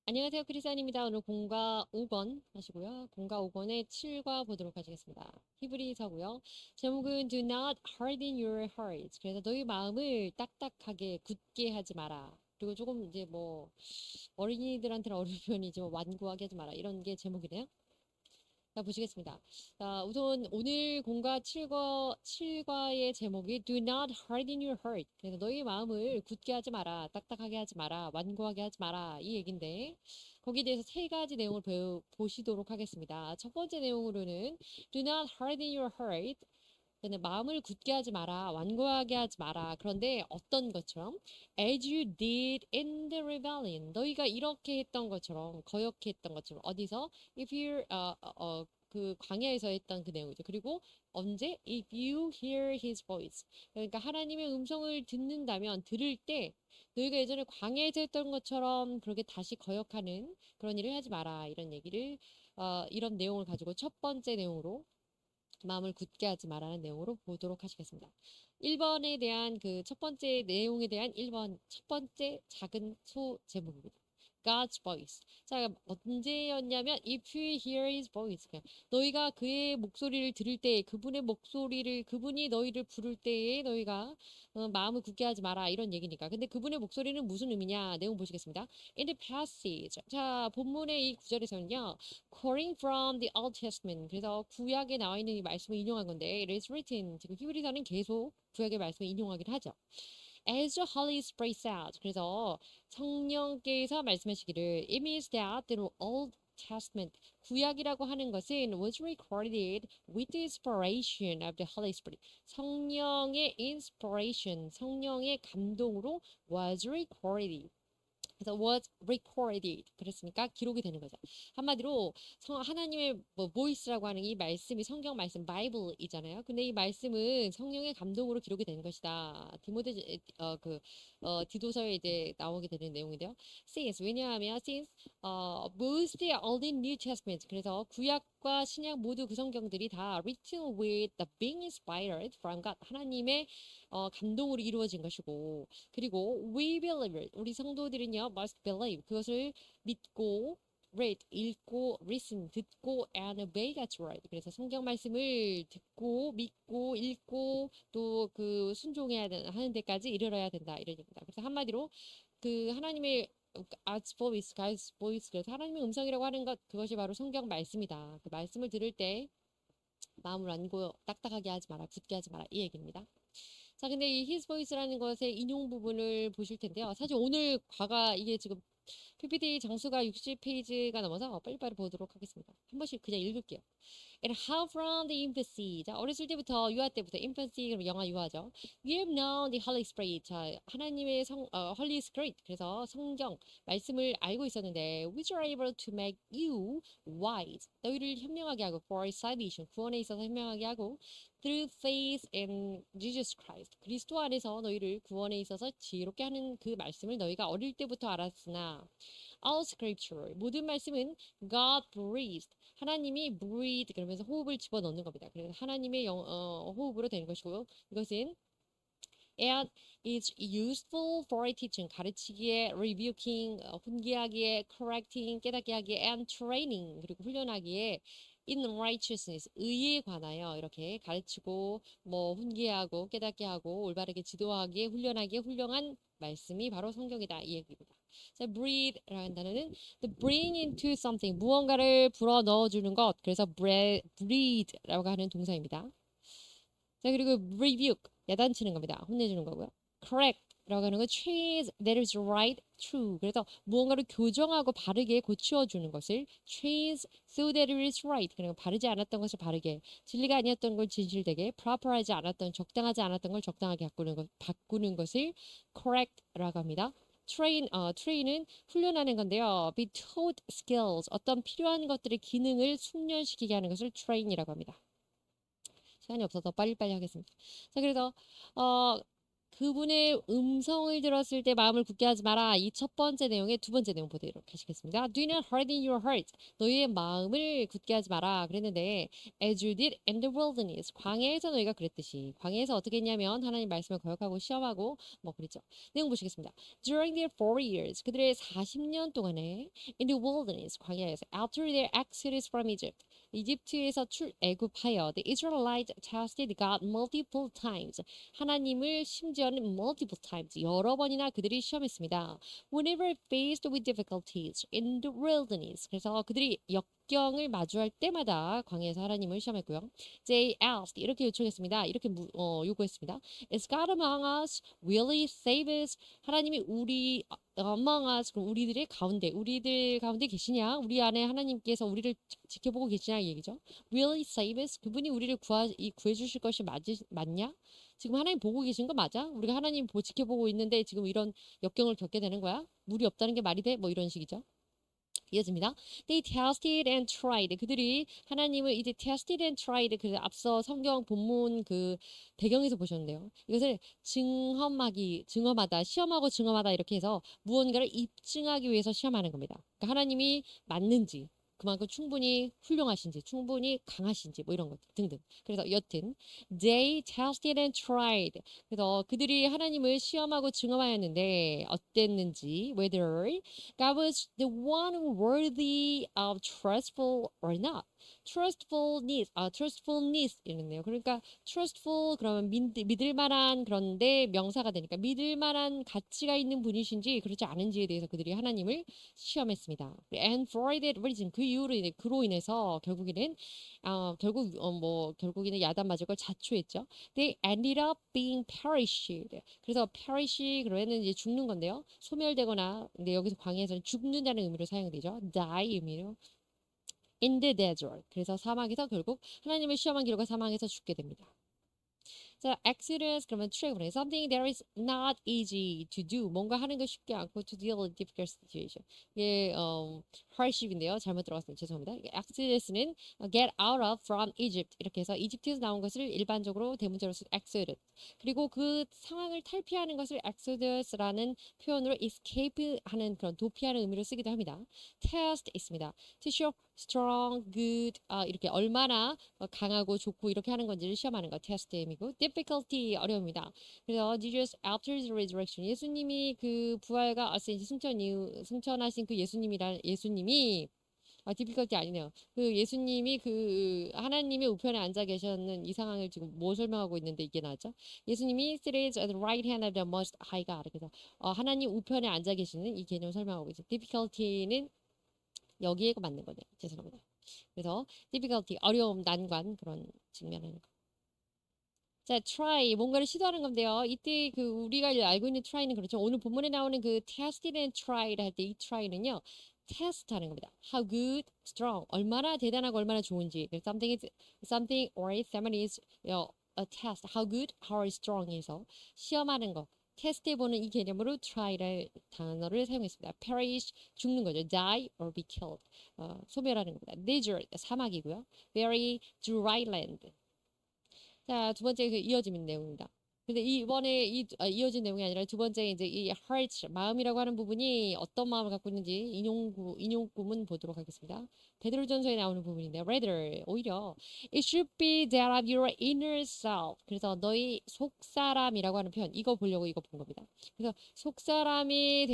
안녕하세요. 크리스안입니다. 오늘 공과 5번 하시고요. 공과 5번의 7과 보도록 하시겠습니다. 히브리서고요. 제목은 Do not harden your hearts. 그래서 너희 마음을 딱딱하게 굳게 하지 마라. 그리고 조금 이제 뭐 어린이들한테는 어려운 표현이지만 완고하게 하지 마라. 이런 게 제목이네요. 자, 보시겠습니다. 자, 우선 오늘 공과 7과의 제목이 Do not harden your heart. 그래서 너희 마음을 굳게 하지 마라, 딱딱하게 하지 마라, 완고하게 하지 마라 이 얘긴데 거기에 대해서 세 가지 내용을 보시도록 하겠습니다. 첫 번째 내용으로는 Do not harden your heart. 그는 마음을 굳게 하지 마라, 완고하게 하지 마라. 그런데 어떤 것처럼 as you did in the rebellion. 너희가 이렇게 했던 것처럼, 거역해 했던 것처럼 어디서 if you 그 광야에서 했던 그 내용이죠. 그리고 언제 if you hear his voice. 그러니까 하나님의 음성을 듣는다면 들을 때 너희가 예전에 광야에서 했던 것처럼 그렇게 다시 거역하는 그런 일을 하지 마라. 이런 얘기를 이런 내용을 가지고 첫 번째 내용으로 마음을 굳게 하지 말라는 내용으로 보도록 하시겠습니다. 1번에 대한 그 첫 번째 내용에 대한 1번 첫 번째 작은 소 제목입니다. God's voice. 자, 언제였냐면 if you hear his voice. 너희가 그의 목소리를 들을 때 그분의 목소리를 그분이 너희를 부를 때에 너희가 마음을 굳게 하지 마라 이런 얘기니까. 근데 그분의 목소리는 무슨 의미냐? 내용 보시겠습니다. In the passage. 자, 본문의 이 구절에서는요. Quoting from the Old Testament. 그래서 구약에 나와 있는 이 말씀을 인용한 건데 it is written. 지금 히브리서는 계속 구약의 말씀을 인용하긴 하죠. As the Holy Spirit says. 그래서 성령께서 말씀하시기를 it means that the Old Testament 구약이라고 하는 것은 was recorded with the inspiration of the Holy Spirit. 성령의 inspiration, 성령의 감동으로 was recorded. 그래서 was recorded. 그랬으니까 기록이 되는 거죠. 한마디로 하나님의 뭐 보이스라고 하는 이 말씀이 성경 말씀 바이블이잖아요. 근데 이 말씀은 성령의 감동으로 기록이 되는 것이다. 디도서에 이제 나오게 되는 내용인데요. Since 왜냐하면 since both the Old and New Testament 그래서 구약과 신약 모두 그 성경들이 다 written with the being inspired from God 하나님의 감동으로 이루어진 것이고 그리고 we believe 우리 성도들은요 must believe 그것을 믿고 read 읽고 listen 듣고 and obey God's word 그래서 성경 말씀을 듣고 믿고 읽고 또 그 순종해야 하는 데까지 이르러야 된다 이런 얘기입니다. 그래서 한마디로 그 하나님의 God's voice 그래서 하나님의 음성이라고 하는 것 그것이 바로 성경 말씀이다. 그 말씀을 들을 때 마음을 안고 딱딱하게 하지 마라 굳게 하지 마라 이 얘기입니다. 자, 근데 이 his voice라는 것의 인용 부분을 보실 텐데요. 사실 오늘 이게 지금 PPT 장수가 60페이지가 넘어서 빨리빨리 보도록 하겠습니다. 한 번씩 그냥 읽을게요. And how from the infancy. 자, 어렸을 때부터, 유아 때부터, infancy, 그럼 영아 유아죠. You have known the Holy Spirit. 자, 하나님의 Holy Spirit. 그래서 성경, 말씀을 알고 있었는데, which are able to make you wise. 너희를 현명하게 하고, for salvation. 구원에 있어서 현명하게 하고, through faith in Jesus Christ. 그리스도 안에서 너희를 구원에 있어서 지혜롭게 하는 그 말씀을 너희가 어릴 때부터 알았으나, all scripture. 모든 말씀은 God breathed. 하나님이 breathe 그러면서 호흡을 집어넣는 겁니다. 그래서 하나님의 호흡으로 된 것이고요. 이것은 and is useful for teaching 가르치기에 rebuking 훈계하기에 correcting 깨닫게 하기에 and training 그리고 훈련하기에 in righteousness 의에 관하여 이렇게 가르치고 뭐 훈계하고 깨닫게 하고 올바르게 지도하기에 훈련하기에 훌륭한 말씀이 바로 성경이다 이 얘기입니다. 자, breathe라는 단어는 to bring into something 무언가를 불어 넣어주는 것 그래서 breathe라고 하는 동사입니다. 자, 그리고 rebuke 야단치는 겁니다. 혼내주는 거고요. correct 라고 하는 건 change that is right, true. 그래서 무언가를 교정하고 바르게 고치어주는 것을 change so that it is right. 그리고 바르지 않았던 것을 바르게, 진리가 아니었던 걸 진실되게, proper하지 않았던, 적당하지 않았던 걸 적당하게 바꾸는 것을 correct라고 합니다. train은 훈련하는 건데요. be taught skills, 어떤 필요한 것들의 기능을 숙련시키게 하는 것을 train이라고 합니다. 시간이 없어서 빨리빨리 하겠습니다. 자, 그래서 그분의 음성을 들었을 때 마음을 굳게 하지 마라. 이 첫 번째 내용의 두 번째 내용 보도록 하시겠습니다. Do not harden your heart. 너희의 마음을 굳게 하지 마라. 그랬는데 as you did in the wilderness. 광야에서 너희가 그랬듯이. 광야에서 어떻게 했냐면 하나님 말씀을 거역하고 시험하고 뭐 그랬죠. 내용 보시겠습니다. During their 4 years. 그들의 40년 동안에 in the wilderness. 광야에서 after their exodus from Egypt. 이집트에서 애굽하여 the Israelites tested God multiple times. 하나님을 심지어는 multiple times 여러 번이나 그들이 시험했습니다. Whenever faced with difficulties in the wilderness. 그래서 그들이 역경을 마주할 때마다 광야에서 하나님을 시험했고요. They asked 이렇게 요청했습니다. 이렇게 요구했습니다. Is God among us? Will He save us? 하나님이 우리 among us 그럼 우리들 가운데 계시냐? 우리 안에 하나님께서 우리를 지켜보고 계시냐 이 얘기죠. Will He save us? 그분이 우리를 구해 주실 것이 맞냐? 지금 하나님 보고 계신 거 맞아? 우리가 하나님 지켜보고 있는데 지금 이런 역경을 겪게 되는 거야? 물이 없다는 게 말이 돼? 뭐 이런 식이죠. 이어집니다. They tested and tried. 그들이 하나님을 이제 tested and tried. 그 앞서 성경 본문 그 배경에서 보셨는데요. 이것을 증험하다, 시험하고 증험하다 이렇게 해서 무언가를 입증하기 위해서 시험하는 겁니다. 그러니까 하나님이 맞는지, 그만큼 충분히 훌륭하신지, 충분히 강하신지 뭐 이런 것 등등. 그래서 여튼 they tested and tried. 그래서 그들이 하나님을 시험하고 증험하였는데 어땠는지 whether God was the one worthy of trustful or not. trustfulness 이랬네요. 그러니까 trustful 그러면 믿을 만한 그런데 명사가 되니까 믿을 만한 가치가 있는 분이신지 그렇지 않은지에 대해서 그들이 하나님을 시험했습니다. And for that reason 그 이유로 그로 인해서 결국에는 야단 맞을 걸 자초했죠. They ended up being perished. 그래서 perish 그러면은 이제 죽는 건데요. 소멸되거나 근데 여기서 광야에서는 죽는다는 의미로 사용되죠. die 의미로 in the desert. 그래서 사막에서 결국 하나님을 시험한 결과 사막에서 죽게 됩니다. 자, Exodus 그러면 출애굽은 something that is not easy to do. 뭔가 하는 거 쉽지 않고 to deal with difficult situation. 이게 hardship인데요. 잘못 들어갔습니다. 죄송합니다. Exodus는 get out of from Egypt 이렇게 해서 이집트에서 나온 것을 일반적으로 대문자로 쓰 Exodus. 그리고 그 상황을 탈피하는 것을 Exodus라는 표현으로 escape하는 그런 도피하는 의미로 쓰기도 합니다. Test 있습니다. To show strong, good 이렇게 얼마나 강하고 좋고 이렇게 하는 건지를 시험하는 거 테스트임이고 difficulty 어려움이다. 그래서 Jesus after the resurrection 예수님이 그 부활과 ascension 승천 이후 승천하신 그 예수님이 difficulty 아니네요. 그 예수님이 그 하나님의 우편에 앉아 계셨는 이 상황을 지금 뭐 설명하고 있는데 이게 나왔죠? 예수님이 sits at the right hand of the most high God. 그래서 하나님 우편에 앉아 계시는 이 개념 설명하고 있어요. difficulty는 여기에가 맞는 거네요. 죄송합니다. 그래서 difficulty 어려움, 난관 그런 측면을. 자, try 뭔가를 시도하는 건데요. 이때 그 우리가 알고 있는 try는 그렇죠. 오늘 본문에 나오는 그 tested and tried 할 때 이 try는요. 테스트 하는 겁니다. How good, strong. 얼마나 대단하고 얼마나 좋은지. Something or someone is a test. How good, how strong에서 시험하는 거. 테스트해보는 이 개념으로 try를 단어를 사용했습니다. perish, 죽는 거죠. die or be killed. 소멸하는 겁니다. desert, 사막이고요. very dry land. 자, 두 번째 그 이어지는 내용입니다. 근데 이번에 이어진 내용이 아니라 두 번째 이제 이 heart 마음이라고 하는 부분이 어떤 마음을 갖고 있는지 인용구문 보도록 하겠습니다. 베드로전서에 나오는 부분인데 rather 오히려 it should be that of your inner self. 그래서 너희 속사람이라고 하는 표현 이거 보려고 이거 본 겁니다. 그래서 속사람이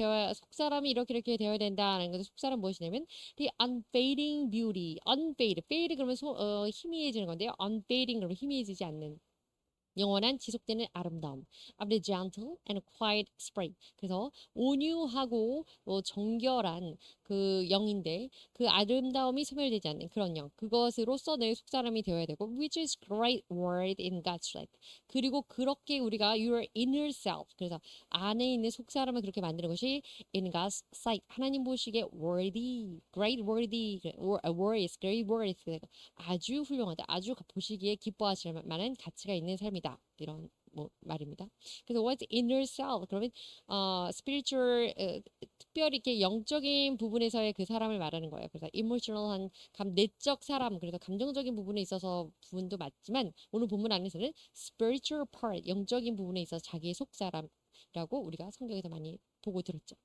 이렇게 되어야 된다는 것은 속사람 무엇이냐면 the unfading beauty, fade 그러면 희미해지는 건데요. unfading 그러면 희미해지지 않는 영원한 지속되는 아름다움. of the gentle and quiet spirit. 그래서 온유하고 정결한 그 영인데 그 아름다움이 소멸되지 않는 그런 영. 그것으로서 내 속사람이 되어야 되고 which is great word in God's sight. 그리고 그렇게 우리가 your inner self. 그래서 안에 있는 속사람을 그렇게 만드는 것이 in God's sight. 하나님 보시기에 worthy, great worthy, worth, great worth. 아주 훌륭하다. 아주 보시기에 기뻐하실 만한 가치가 있는 삶이다. 이런 뭐 말입니다. 그래서 what's inner self 그러면 spiritual 특별히 이렇게 영적인 부분에서의 그 사람을 말하는 거예요. 그래서 emotional한 내적 사람 그래서 감정적인 부분에 있어서 부분도 맞지만 오늘 본문 안에서는 spiritual part 영적인 부분에 있어서 자기의 속 사람이라고 우리가 성경에서 많이 보고 들었죠.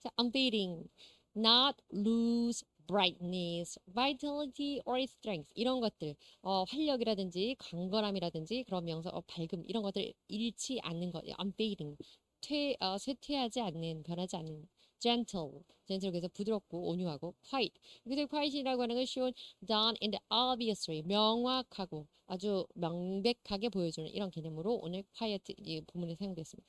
자, unfading, not lose brightness, vitality or strength 이런 것들 활력이라든지 강건함이라든지 그런 명사 밝음 이런 것들 잃지 않는 것 unfading 쇠퇴하지 않는 변하지 않는 gentle 그래서 부드럽고 온유하고 quiet 그래서 quiet이라고 하는 건 shown done in the obviously 명확하고 아주 명백하게 보여주는 이런 개념으로 오늘 quiet 이 본문에 사용됐습니다.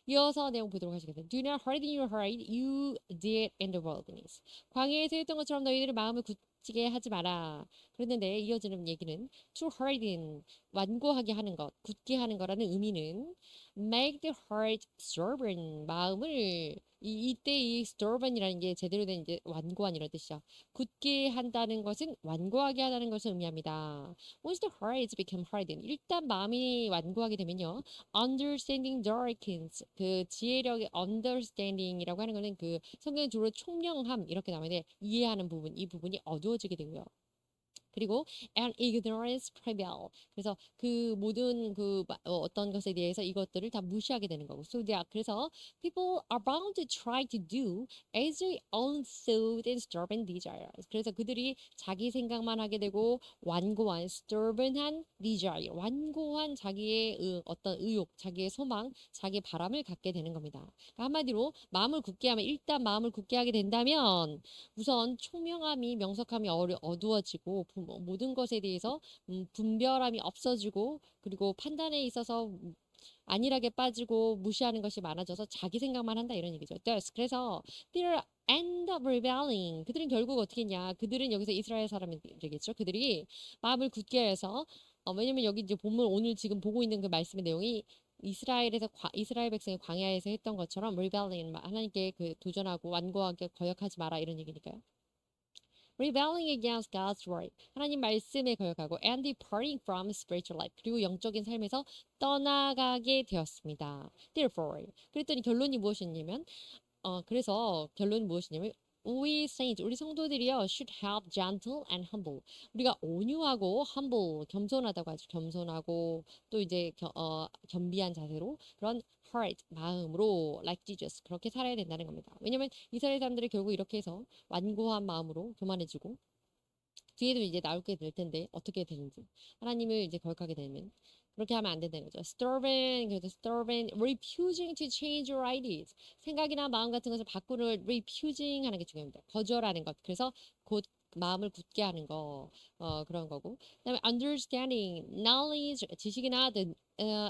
이어서 내용 보도록 하시겠습니다. Do not harden your heart, you did in the wilderness. 광야에서 했던 것처럼 너희들의 마음을 굳게 하지 마라. 그랬는데 이어지는 얘기는 to harden, 완고하게 하는 것, 굳게 하는 거라는 의미는 make the heart stubborn, 마음을 이때 이 stubborn이라는 게 제대로 된 이제 완고한 이런 뜻이죠. 굳게 한다는 것은 완고하게 하다는 것을 의미합니다. Once the heart become hardened, 일단 마음이 완고하게 되면요. understanding darkens 그 지혜력의 understanding이라고 하는 거는 그 성경 주로 총명함 이렇게 나오는데 이해하는 부분 이 부분이 어두워지게 되고요. 그리고 and ignorance prevail. 그래서 그 모든 그 어떤 것에 대해서 이것들을 다 무시하게 되는 거고. So that 그래서 people are bound to try to do as their own thought and stubborn desires. 그래서 그들이 자기 생각만 하게 되고 완고한 stubborn한 desire, 완고한 자기의 어떤 의욕, 자기의 소망, 자기의 바람을 갖게 되는 겁니다. 그러니까 한마디로 마음을 굳게 하면 일단 마음을 굳게 하게 된다면 우선 총명함이 명석함이 어두워지고 모든 것에 대해서 분별함이 없어지고 그리고 판단에 있어서 안일하게 빠지고 무시하는 것이 많아져서 자기 생각만 한다 이런 얘기죠. 그래서 they'll end up rebelling. 그들은 결국 어떻게 했냐? 그들은 여기서 이스라엘 사람이겠죠. 그들이 마음을 굳게 해서 왜냐면 여기 이제 본문 오늘 지금 보고 있는 그 말씀의 내용이 이스라엘 백성이 광야에서 했던 것처럼 rebelling 하나님께 그 도전하고 완고하게 거역하지 마라 이런 얘기니까요. rebelling against God's word. 하나님 말씀에 거역하고 and departing from spiritual life. 그리고 영적인 삶에서 떠나가게 되었습니다. Therefore. 그랬더니 결론이 무엇이냐면 그래서 결론이 무엇이냐면 We saints, 우리 성도들이요 should have gentle and humble. 우리가 온유하고 humble, 겸손하다고 하죠. 겸손하고 또 이제 겸비한 자세로 그런 heart, 마음으로 like Jesus 그렇게 살아야 된다는 겁니다. 왜냐면 이스라엘 사람들이 결국 이렇게 해서 완고한 마음으로 교만해지고 뒤에도 이제 나오게 될 텐데 어떻게 되는지 하나님을 이제 거역하게 되면 그렇게 하면 안 된다는 거죠. Stubborn, 그래서 stubborn, refusing to change your ideas. 생각이나 마음 같은 것을 바꾸는 refusing 하는 게 중요합니다. 거절하는 것. 그래서 곧 마음을 굳게 하는 거, 그런 거고. 그다음에 understanding, knowledge, 지식이나 the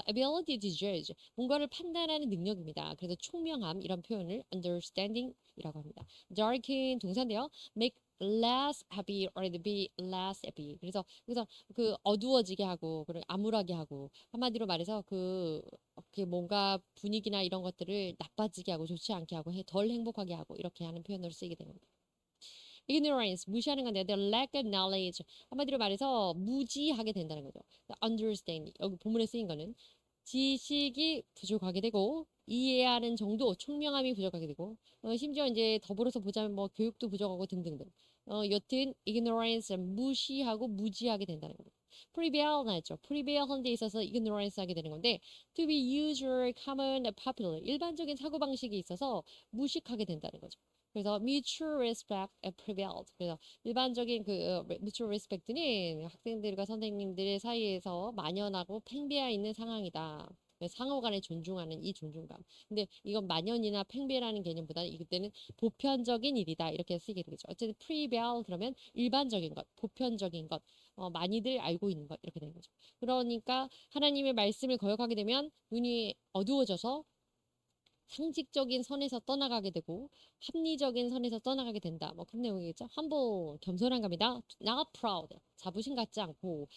ability to judge, 뭔가를 판단하는 능력입니다. 그래서 총명함 이런 표현을 understanding이라고 합니다. darken 동사인데요. make less happy or be less happy. 그래서 그 어두워지게 하고 그리고 암울하게 하고 한마디로 말해서 그 뭔가 분위기나 이런 것들을 나빠지게 하고 좋지 않게 하고 덜 행복하게 하고 이렇게 하는 표현으로 쓰이게 됩니다. ignorance 무시하는 건데 the lack of knowledge 한마디로 말해서 무지하게 된다는 거죠. understand 여기 본문에 쓰인 거는 지식이 부족하게 되고 이해하는 정도 총명함이 부족하게 되고 심지어 이제 더불어서 보자면 뭐 교육도 부족하고 등등등 여튼 ignorance 무시하고 무지하게 된다는 겁니다. prevail 나왔죠. prevail 하는 데 있어서 ignorance 하게 되는 건데 to be usual, common, popular 일반적인 사고방식이 있어서 무식하게 된다는 거죠. 그래서 mutual respect prevailed. 그래서 일반적인 그 mutual respect는 학생들과 선생님들 사이에서 만연하고 팽배해 있는 상황이다. 상호 간에 존중하는 이 존중감. 근데 이건 만연이나 팽배라는 개념보다는 이때는 보편적인 일이다. 이렇게 쓰게 되겠죠. 어쨌든 prevail 그러면 일반적인 것, 보편적인 것, 많이들 알고 있는 것 이렇게 되는 거죠. 그러니까 하나님의 말씀을 거역하게 되면 눈이 어두워져서 상식적인 선에서 떠나가게 되고 합리적인 선에서 떠나가게 된다. 뭐 그런 내용이겠죠. humble 겸손한 겁니다. not proud 자부심 갖지 않고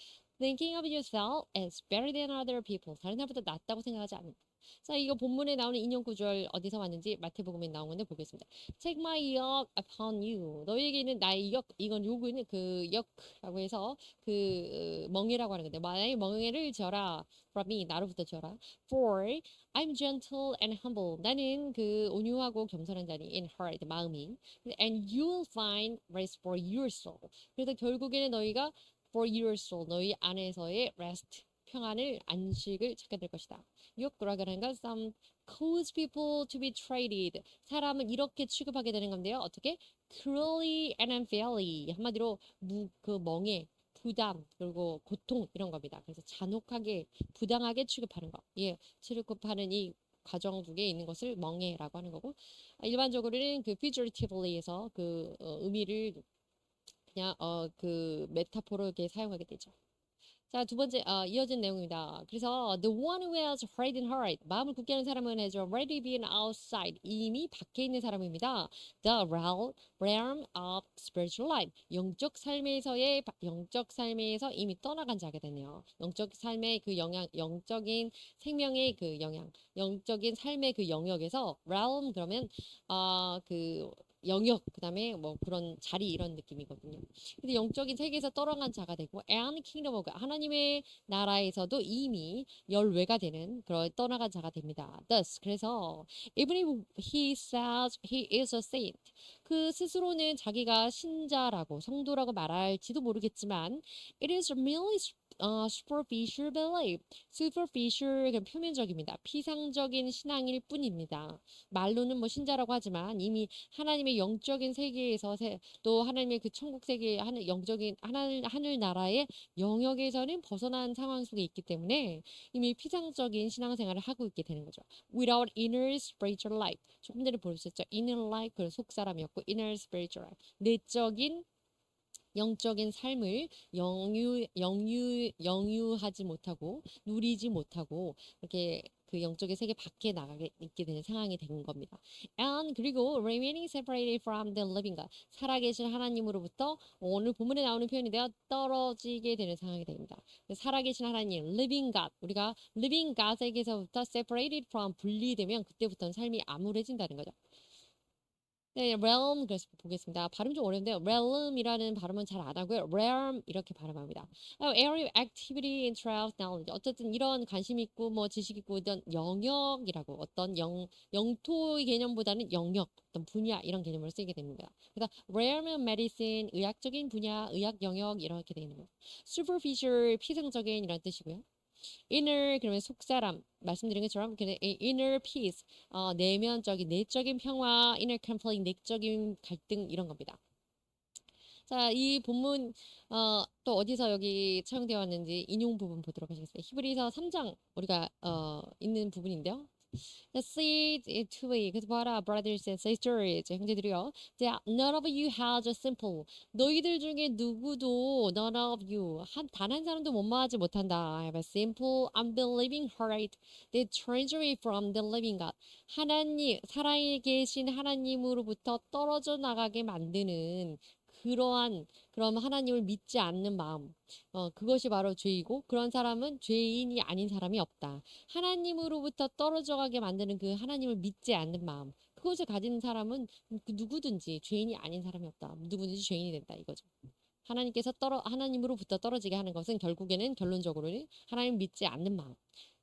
Thinking of yourself as better than other people. 다른 사람보다 낫다고 생각하지 않는다. 자, 이거 본문에 나오는 인용 구절 어디서 왔는지 마태복음에 나온 건데 보겠습니다. Take my yoke upon you. 너에게는 나의 역, 이건 요구는 그 역라고 해서 그 멍에라고 하는 건데 나의 멍에를 져라. From me, 나로부터 져라. For I'm gentle and humble. 나는 그 온유하고 겸손한 자니 in heart, 마음이. And you'll find rest for your soul. 그래서 결국에는 너희가 for your soul, 너희 안에서의 rest, 평안을, 안식을 찾게 될 것이다. 욕구라고 하는 건 some cause people to be treated. 사람은 이렇게 취급하게 되는 건데요. 어떻게? cruelly and unfairly. 한마디로 그 멍해, 부담, 그리고 고통 이런 겁니다. 그래서 잔혹하게, 부당하게 취급하는 거. 예, 취급하는 이 과정 중에 있는 것을 멍해라고 하는 거고, 일반적으로는 그 figuratively에서 그 의미를 그냥 그 메타포로 이렇게 사용하게 되죠. 자, 두 번째 이어진 내용입니다. 그래서 the one who has pride in heart, 마음을 굳게 하는 사람은 has already been outside, 이미 밖에 있는 사람입니다. The realm of spiritual life, 영적 삶에서 이미 떠나간 자가 되네요. 영적 삶의 그 영향, 영적인 생명의 그 영향, 영적인 삶의 그 영역에서 realm 그러면 그 영역, 그다음에 뭐 그런 자리 이런 느낌이거든요. 근데 영적인 세계에서 떨어간 자가 되고 and kingdom of God, 하나님의 나라에서도 이미 열외가 되는 그런 떠나간 자가 됩니다. Thus, 그래서 even if he says he is a saint, 그 스스로는 자기가 신자라고 성도라고 말할지도 모르겠지만 it is merely superficial belief. superficial 그냥 표면적입니다. 피상적인 신앙일 뿐입니다. 말로는 뭐 신자라고 하지만 이미 하나님의 영적인 세계에서 또 하나님의 그 천국 세계 하늘 영적인 하늘 나라의 영역에서는 벗어난 상황 속에 있기 때문에 이미 피상적인 신앙생활을 하고 있게 되는 거죠. Without inner spiritual life. 조금 전에 보셨죠? inner life 그 속 사람이었고 inner spiritual life. 내적인 영적인 삶을 영유하지 못하고 누리지 못하고 이렇게 그 영적인 세계 밖에 나가게 있게 되는 상황이 된 겁니다. And 그리고 remaining separated from the living God, 살아계신 하나님으로부터 오늘 본문에 나오는 표현인데요, 떨어지게 되는 상황이 됩니다. 살아계신 하나님, living God, 우리가 living God에게서부터 separated from 분리되면 그때부터는 삶이 암울해진다는 거죠. 네, realm 그래서 보겠습니다. 발음 좀 어려운데요. realm이라는 발음은 잘 안 하고요. realm 이렇게 발음합니다. area of activity, interest, knowledge. 어쨌든 이런 관심 있고 뭐 지식 있고 이런 영역이라고 어떤 영토의 개념보다는 영역, 어떤 분야 이런 개념으로 쓰이게 됩니다. 그래서 realm of medicine, 의학적인 분야, 의학 영역 이렇게 되는 거예요. superficial, 피상적인 이런 뜻이고요. inner 그러면 속사람 말씀드린 것처럼 inner peace 내면적인 내적인 평화 inner conflict 내적인 갈등 이런 겁니다. 자, 이 본문 또 어디서 여기 차용되어 왔는지 인용 부분 보도록 하겠습니다. 히브리서 3장 우리가 있는 부분인데요. Let's see it two way. 그래서 봐라, brothers and sisters, 형제들이요. None of you has a simple. 너희들 중에 누구도 none of you 단 한 사람도 원망하지 못한다. I have a simple, unbelieving heart that turns away from the living God. 하나님, 살아계신 하나님으로부터 떨어져 나가게 만드는 그럼 하나님을 믿지 않는 마음. 그것이 바로 죄이고 그런 사람은 죄인이 아닌 사람이 없다. 하나님으로부터 떨어져 가게 만드는 그 하나님을 믿지 않는 마음. 그것을 가진 사람은 누구든지 죄인이 아닌 사람이 없다. 누구든지 죄인이 된다 이거죠. 하나님으로부터 떨어지게 하는 것은 결국에는 결론적으로는 하나님 믿지 않는 마음.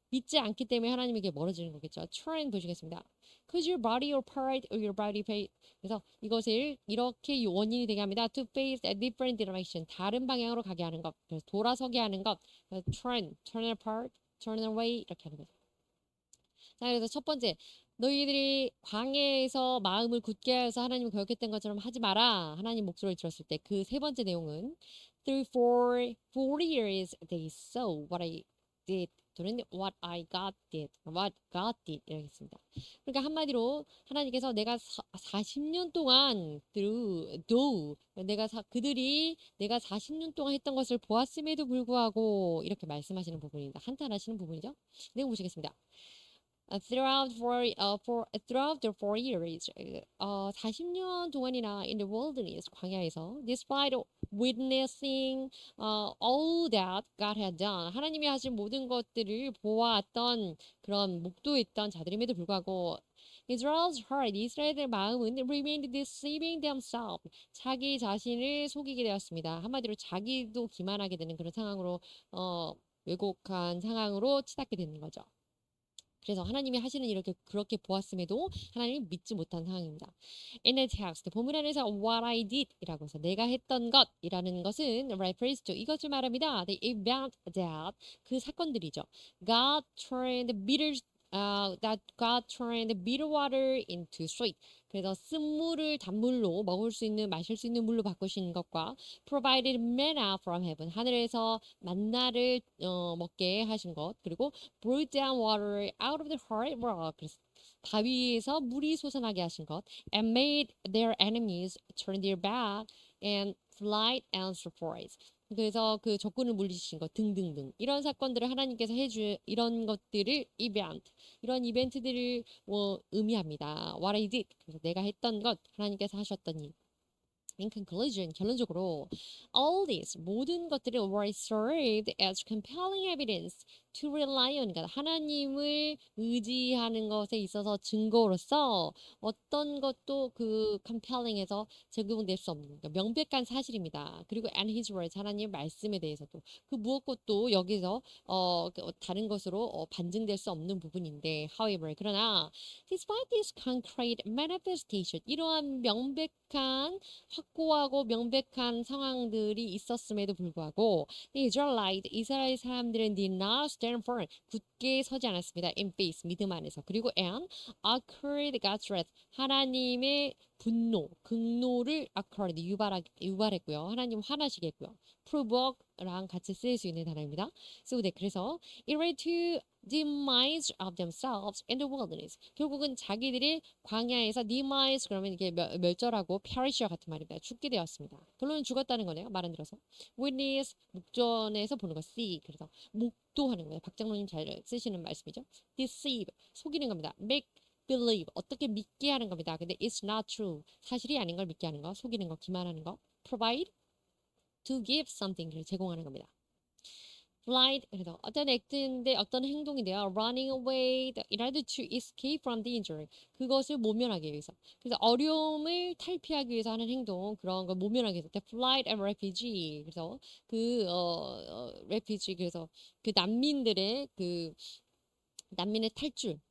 믿지 않기 때문에 하나님에게 멀어지는 거겠죠. 트라인 보시겠습니다. Cause your body or part or your body face. 그래서 이것을 이렇게 원인이 되게 합니다. To face a different direction. 다른 방향으로 가게 하는 것. 그래서 돌아서게 하는 것. turn apart, turn away 이렇게 하는 거죠. 자, 그래서 첫 번째. 너희들이 광야에서 마음을 굳게 해서 하나님을 거역했던 것처럼 하지 마라. 하나님 목소리를 들었을 때 그 세 번째 내용은 through 40 years they saw what I did. 또는 what I got did, what God did 이렇게 했습니다. 그러니까 한마디로 하나님께서 내가 40년 동안 though 그들이 내가 40년 동안 했던 것을 보았음에도 불구하고 이렇게 말씀하시는 부분입니다. 한탄하시는 부분이죠. 내용 보시겠습니다. throughout the 4 years, 40년 동안이나 in the wilderness, 광야에서, despite witnessing all that God had done, 하나님이 하신 모든 것들을 보았던 그런 목도했던 자들임에도 불구하고 Israel's heart, 이스라엘의 마음은 remained deceiving themselves, 자기 자신을 속이게 되었습니다. 한마디로 자기도 기만하게 되는 그런 상황으로 왜곡한 상황으로 치닫게 되는 거죠. 그래서 하나님이 하시는 이렇게 그렇게 보았음에도 하나님이 믿지 못한 상황입니다. In the text, 본문 안에서 what I did 이라고 해서 내가 했던 것이라는 것은 refers to 이것을 말합니다. The event that 그 사건들이죠. That God turned bitter water into sweet. 그래서 쓴물을 단물로 먹을 수 있는 마실 수 있는 물로 바꾸신 것과 provided manna from heaven 하늘에서 만나를 먹게 하신 것 그리고 brought down water out of the hard rock 바위에서 물이 솟아나게 하신 것 and made their enemies turn their back and flight and so forth. 그래서 그 적군을 물리치신 것 등등등 이런 사건들을 하나님께서 이런 것들을 이런 이벤트들을 의미합니다. What I did 그래서 내가 했던 것 하나님께서 하셨던 일. In conclusion, 결론적으로 all these 모든 것들이 were served as compelling evidence to rely on God. 하나님을 의지하는 것에 있어서 증거로서 어떤 것도 그 compelling에서 적용될 수 없는 그러니까 명백한 사실입니다. 그리고 and His words 하나님의 말씀에 대해서도 그 무엇것도 여기서 다른 것으로 반증될 수 없는 부분인데 however 그러나 despite this concrete manifestation 이러한 명백한 확고하고 명백한 상황들이 있었음에도 불구하고 이스라엘 사람들은 did not stand firm 굳게 서지 않았습니다. in faith 믿음 안에서 그리고 and occurred God's wrath 하나님의 분노, 극노를 occurred 유발했고요. 하나님 화나시게 했고요. provoke랑 같이 쓰일 수 있는 단어입니다. 그래서 it led to demise of themselves in the wilderness. 결국은 자기들이 광야에서 demise 그러면 이게 멸절하고 perish와 같은 말입니다. 죽게 되었습니다. 결론은 죽었다는 거네요. 말은 들어서 witness 목전에서 보는 거 see 그래서 목도하는 거예요. 박장로님 잘 쓰시는 말씀이죠. deceive 속이는 겁니다. make believe 어떻게 믿게 하는 겁니다. 근데 it's not true 사실이 아닌 걸 믿게 하는 거 속이는 거 기만하는 거 provide to give something을 제공하는 겁니다. flight 그래서 어떤 액트인데 어떤 행동인데요. running away in order to escape from danger 그것을 모면하기 위해서 그래서 어려움을 탈피하기 위해서 하는 행동 그런 걸 모면하기 위해서 flight and refugee 그래서 refugee 그래서 그 난민의 탈출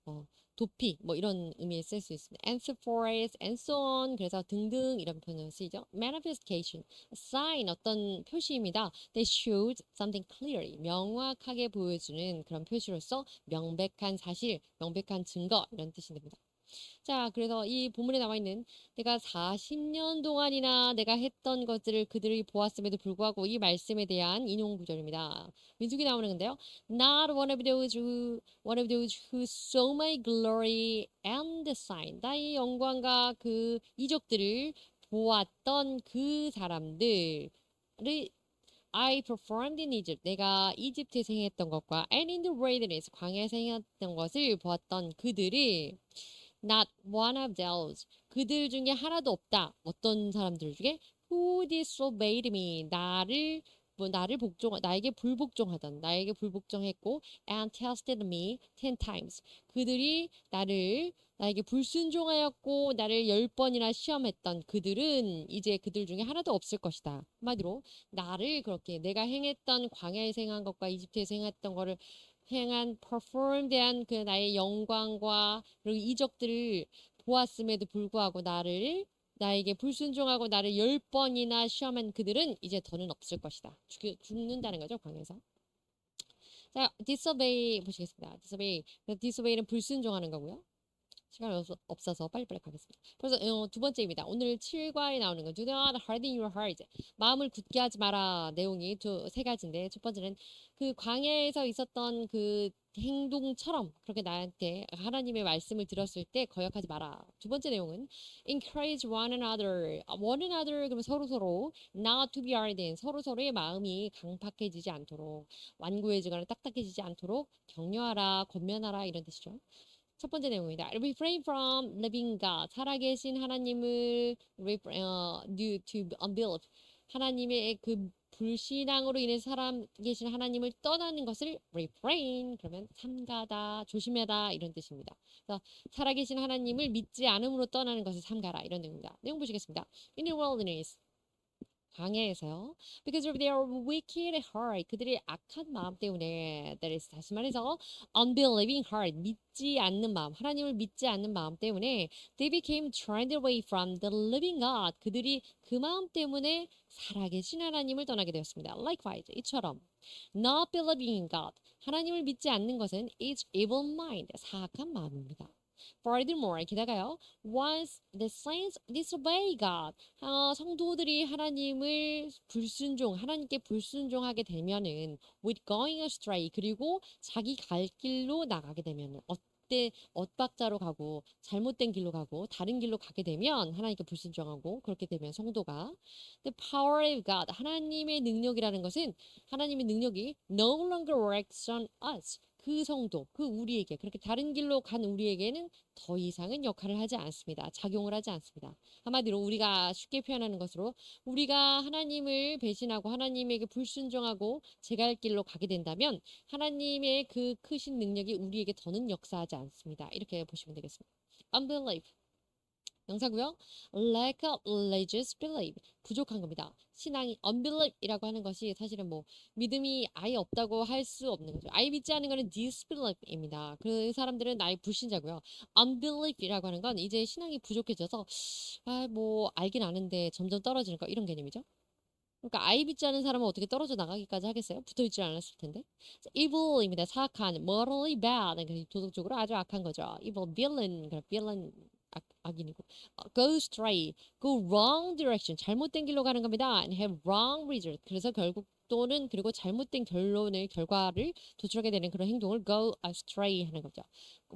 도피 뭐 이런 의미에 쓸 수 있습니다. and so forth, and so on 그래서 등등 이런 표현을 쓰이죠. manifestation, sign 어떤 표시입니다. that shows something clearly 명확하게 보여주는 그런 표시로서 명백한 사실, 명백한 증거 이런 뜻이 됩니다. 자, 그래서 이 본문에 나와 있는 내가 40년 동안이나 내가 했던 것들을 그들이 보았음에도 불구하고 이 말씀에 대한 인용 구절입니다. 민숙이 나오는 건데요. Not one of those who saw my glory and the sign. 나의 영광과 그 이적들을 보았던 그 사람들을 I performed in Egypt. 내가 이집트에서 행했던 것과 and in the wilderness, 광야에서 행했던 것을 보았던 그들이 not one of those. 그들 중에 하나도 없다. 어떤 사람들 중에 who disobeyed me. 나에게 불복종했고 and tested me 10 times. 그들이 나에게 불순종하였고 나를 10번이나 시험했던 그들은 이제 그들 중에 하나도 없을 것이다. 한마디로 나를 그렇게 내가 행했던 광야에서 행한 것과 이집트에서 행했던 거를 perform대한 그 나의 영광과 그리고 이적들을 보았음에도 불구하고 나에게 불순종하고 나를 10번이나 시험한 그들은 이제 더는 없을 것이다. 죽는다는 거죠, 광야에서. 자, disobey 보시겠습니다. disobey는 불순종하는 거고요. 시간이 없어서 빨리빨리 가겠습니다. 그래서 두 번째입니다. 오늘 7과에 나오는 건 Do not harden your heart. 마음을 굳게 하지 마라. 내용이 세 가지인데 첫 번째는 그 광야에서 있었던 그 행동처럼 그렇게 나한테 하나님의 말씀을 들었을 때 거역하지 마라. 두 번째 내용은 encourage one another. 그러면 서로 not to be hardened. 서로의 마음이 강팍해지지 않도록 완고해지거나 딱딱해지지 않도록 격려하라, 권면하라 이런 뜻이죠. 첫 번째 내용입니다. Refrain from living God. 살아계신 하나님을 due to unbelief. 하나님의 그 불신앙으로 인해 살아계신 하나님을 떠나는 것을 refrain. 그러면 삼가다, 조심해라 이런 뜻입니다. 그래서 살아계신 하나님을 믿지 않음으로 떠나는 것을 삼가라 이런 내용입니다. 내용 보시겠습니다. In the wilderness. 광야에서요. Because of their wicked heart. 그들의 악한 마음 때문에. That is, 다시 말해서 unbelieving heart. 믿지 않는 마음. 하나님을 믿지 않는 마음 때문에 they became turned away from the living God. 그들이 그 마음 때문에 살아계신 하나님을 떠나게 되었습니다. Likewise, 이처럼 not believing in God. 하나님을 믿지 않는 것은 is evil mind. 사악한 마음입니다. Furthermore, 게다가요, once the saints disobey God, 성도들이 하나님께 불순종하게 되면은, with going astray, 그리고 자기 갈 길로 나가게 되면은, 엇박자로 가고, 잘못된 길로 가고, 다른 길로 가게 되면, 하나님께 불순종하고, 그렇게 되면 성도가, the power of God, 하나님의 능력이라는 것은, 하나님의 능력이 no longer works on us. 그 성도, 그 우리에게, 그렇게 다른 길로 간 우리에게는 더 이상은 역할을 하지 않습니다. 작용을 하지 않습니다. 한마디로 우리가 쉽게 표현하는 것으로 우리가 하나님을 배신하고 하나님에게 불순종하고 제 갈 길로 가게 된다면 하나님의 그 크신 능력이 우리에게 더는 역사하지 않습니다. 이렇게 보시면 되겠습니다. Unbelief. 명사고요. lack of religious belief. 부족한 겁니다. 신앙이 unbelief이라고 하는 것이 사실은 뭐 믿음이 아예 없다고 할 수 없는 거죠. 아예 믿지 않는 거는 disbelief입니다. 그 사람들은 아예 불신자고요. unbelief이라고 하는 건 이제 신앙이 부족해져서 뭐 알긴 아는데 점점 떨어지는 거 이런 개념이죠. 그러니까 아예 믿지 않는 사람은 어떻게 떨어져 나가기까지 하겠어요? 붙어있지 않았을 텐데. evil입니다. 사악한, morally bad. 도덕적으로 아주 악한 거죠. evil, villain, villain 악인이고. go astray, go wrong direction. 잘못된 길로 가는 겁니다. and have wrong result. 그래서 결국 또는 그리고 잘못된 결과를 도출하게 되는 그런 행동을 go astray 하는 거죠.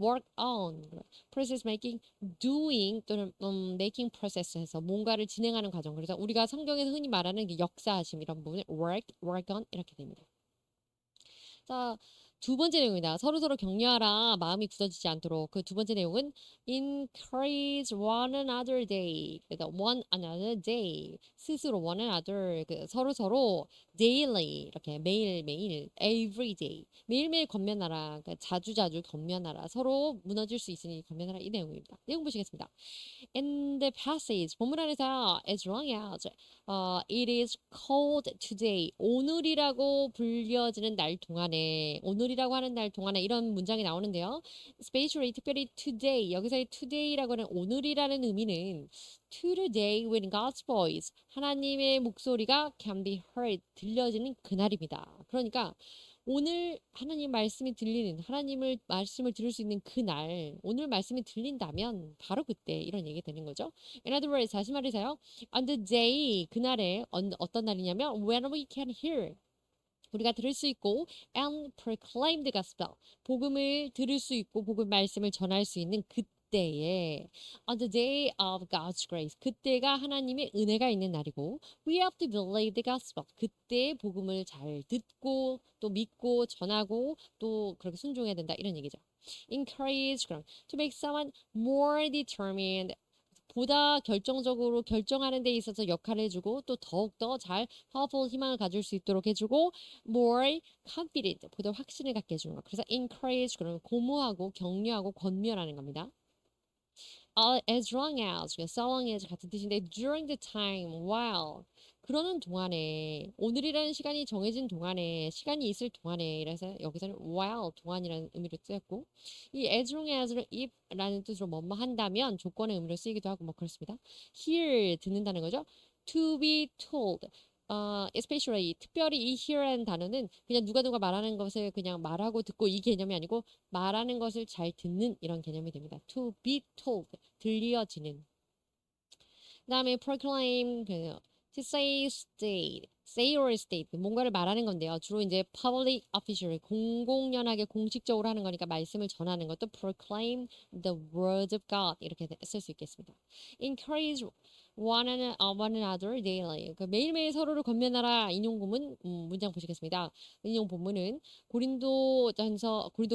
work on, process making, doing 또는 making process에서 뭔가를 진행하는 과정. 그래서 우리가 성경에서 흔히 말하는 역사하심 이런 부분을 work on 이렇게 됩니다. 자, 두 번째 내용입니다. 서로서로 격려하라. 마음이 굳어지지 않도록. 그 두 번째 내용은 encourage one another day. 그래서 one another day. 스스로 one another. 서로서로 daily. 이렇게 매일매일 every day. 매일매일 건면하라. 그러니까 자주자주 건면하라. 서로 무너질 수 있으니 건면하라. 이 내용입니다. 내용 보시겠습니다. In the passage, 본문 안에서 as long as it is called today. 오늘이라고 불려지는 날 동안에, 오늘이라고 하는 날 동안에 이런 문장이 나오는데요. Especially, 특별히 today, 여기서의 today라고 하는 오늘이라는 의미는 to the day when God's voice, 하나님의 목소리가 can be heard, 들려지는 그날입니다. 그러니까 오늘 하나님 말씀이 들리는 하나님을 말씀을 들을 수 있는 그날 오늘 말씀이 들린다면 바로 그때 이런 얘기 되는 거죠. In other words, 다시 말해서요. On the day 그날에 어떤 날이냐면 when we can hear 우리가 들을 수 있고 and proclaim the gospel 복음을 들을 수 있고 복음 말씀을 전할 수 있는 그때에 on the day of God's grace 그때가 하나님의 은혜가 있는 날이고 we have to believe the gospel 그때 복음을 잘 듣고 또 믿고 전하고 또 그렇게 순종해야 된다 이런 얘기죠. encourage 그럼 to make someone more determined 보다 결정적으로 결정하는 데 있어서 역할을 해주고 또 더욱더 잘 powerful 희망을 가질 수 있도록 해주고 more confident 보다 확신을 갖게 해주는 거. 그래서 encourage 그러면 고무하고 격려하고 권면하는 겁니다. As long as, so long as 같은 뜻인데 during the time, while 그러는 동안에 오늘이라는 시간이 정해진 동안에 시간이 있을 동안에 그래서 여기서는 while 동안이라는 의미로 쓰였고 이 as long as를 if라는 뜻으로 뭐뭐 한다면 조건의 의미로 쓰이기도 하고 뭐 그렇습니다. hear 듣는다는 거죠. to be told especially 특별히 이 hear라는 단어는 그냥 누가 말하는 것을 그냥 말하고 듣고 이 개념이 아니고 말하는 것을 잘 듣는 이런 개념이 됩니다. to be told 들려지는. 그다음에 proclaim to say say or state 뭔가를 말하는 건데요. 주로 이제 public official 공공연하게 공식적으로 하는 거니까 말씀을 전하는 것도 proclaim the word of God 이렇게 쓸 수 있겠습니다. encourage one another daily. 그 매일매일 서로를 권면하라 인용 본문 문장 보시겠습니다. 인용 본문은 고린도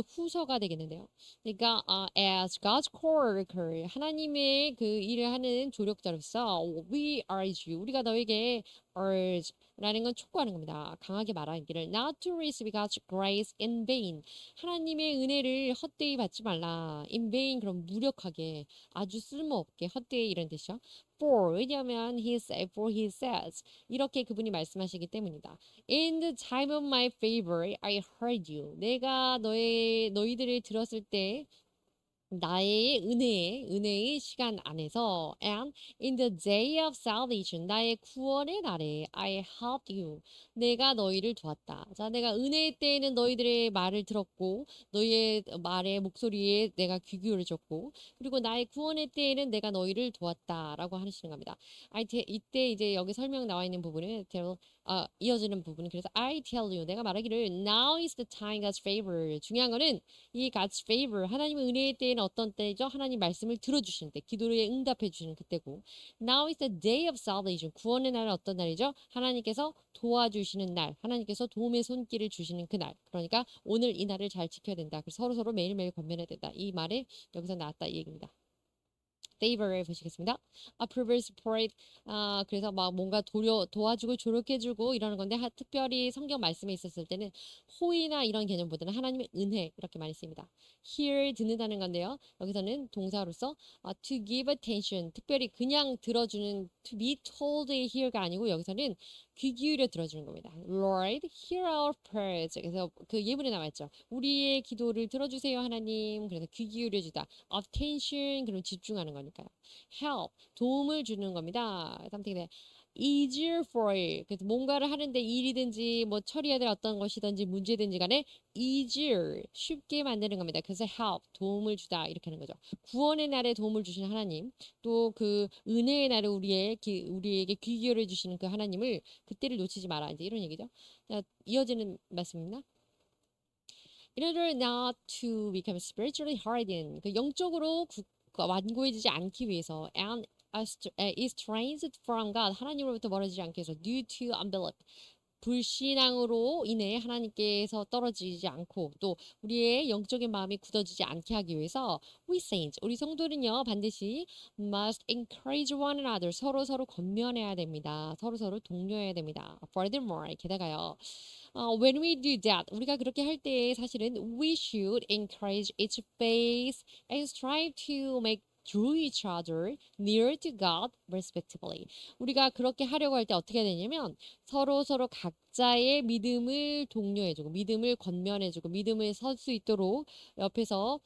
후서가 되겠는데요. 그러니까 as God's co-worker 하나님의 그 일을 하는 조력자로서 we urge you 우리가 너에게 urge 라는 건 촉구하는 겁니다. 강하게 말하기를 not to receive God's grace in vain. 하나님의 은혜를 헛되이 받지 말라. in vain 그럼 무력하게 아주 쓸모없게 헛되이 이런 뜻이죠. 왜냐하면 for he says 이렇게 그분이 말씀하시기 때문이다. In the time of my favor I heard you. 내가 너희들을 들었을 때 나의 은혜의 시간 안에서 and in the day of salvation 나의 구원의 날에 I helped you 내가 너희를 도왔다. 자, 내가 은혜의 때에는 너희들의 말을 들었고 너희의 말에 목소리에 내가 귀 기울여줬고 그리고 나의 구원의 때에는 내가 너희를 도왔다라고 하시는 겁니다. 이때 이제 여기 설명 나와 있는 부분은 이어지는 부분은 그래서 I tell you 내가 말하기를 now is the time God's favor 중요한 거는 이 God's favor 하나님의 은혜의 때에는 어떤 때죠? 하나님 말씀을 들어주시는 때 기도에 응답해 주시는 그때고 Now is the day of salvation 구원의 날은 어떤 날이죠? 하나님께서 도와주시는 날 하나님께서 도움의 손길을 주시는 그날 그러니까 오늘 이 날을 잘 지켜야 된다. 그래서 서로서로 매일매일 권면해야 된다. 이 말에 여기서 나왔다 이 얘기입니다. favor을 보시겠습니다. approve, support. 그래서 막 뭔가 도와주고 조력해주고 이러는 건데 특별히 성경 말씀에 있었을 때는 호의나 이런 개념보다는 하나님의 은혜 이렇게 많이 씁니다. hear 듣는다는 건데요. 여기서는 동사로서 to give attention 특별히 그냥 들어주는 to be told hear가 아니고 여기서는 귀 기울여 들어주는 겁니다. Lord, hear our prayers. 그래서 그 예문에 나와 있죠. 우리의 기도를 들어주세요 하나님. 그래서 귀 기울여 주다. attention 그럼 집중하는 거니까요. help 도움을 주는 겁니다. something easier for you. 그래서 뭔가를 하는데 일이든지 뭐 처리해야 될 어떤 것이든지 문제든지 간에 easier 쉽게 만드는 겁니다. 그래서 help 도움을 주다 이렇게 하는 거죠. 구원의 날에 도움을 주시는 하나님 또 그 은혜의 날에 우리에게 귀 기울여 주시는 그 하나님을 그때를 놓치지 마라 이제 이런 얘기죠. 자, 이어지는 말씀입니다. In order not to become spiritually hardened, 그 영적으로 완고해지지 않기 위해서 and estranged from God, 하나님으로부터 멀어지지 않기 위해서 due to unbelief, 불신앙으로 인해 하나님께서 떨어지지 않고 또 우리의 영적인 마음이 굳어지지 않게 하기 위해서 we saints, 우리 성도는요 반드시 must encourage one another, 서로 권면해야 됩니다. 서로 독려해야 됩니다. Furthermore, 게다가요 when we do that, 우리가 그렇게 할 때 사실은 we should encourage each faith and strive to make draw each other near to God respectively. 우리가 그렇게 하려고 할 때 어떻게 해야 되냐면 서로 각자의 믿음을 독려해주고 믿음을 권면해주고 믿음을 설 수 있도록 옆에서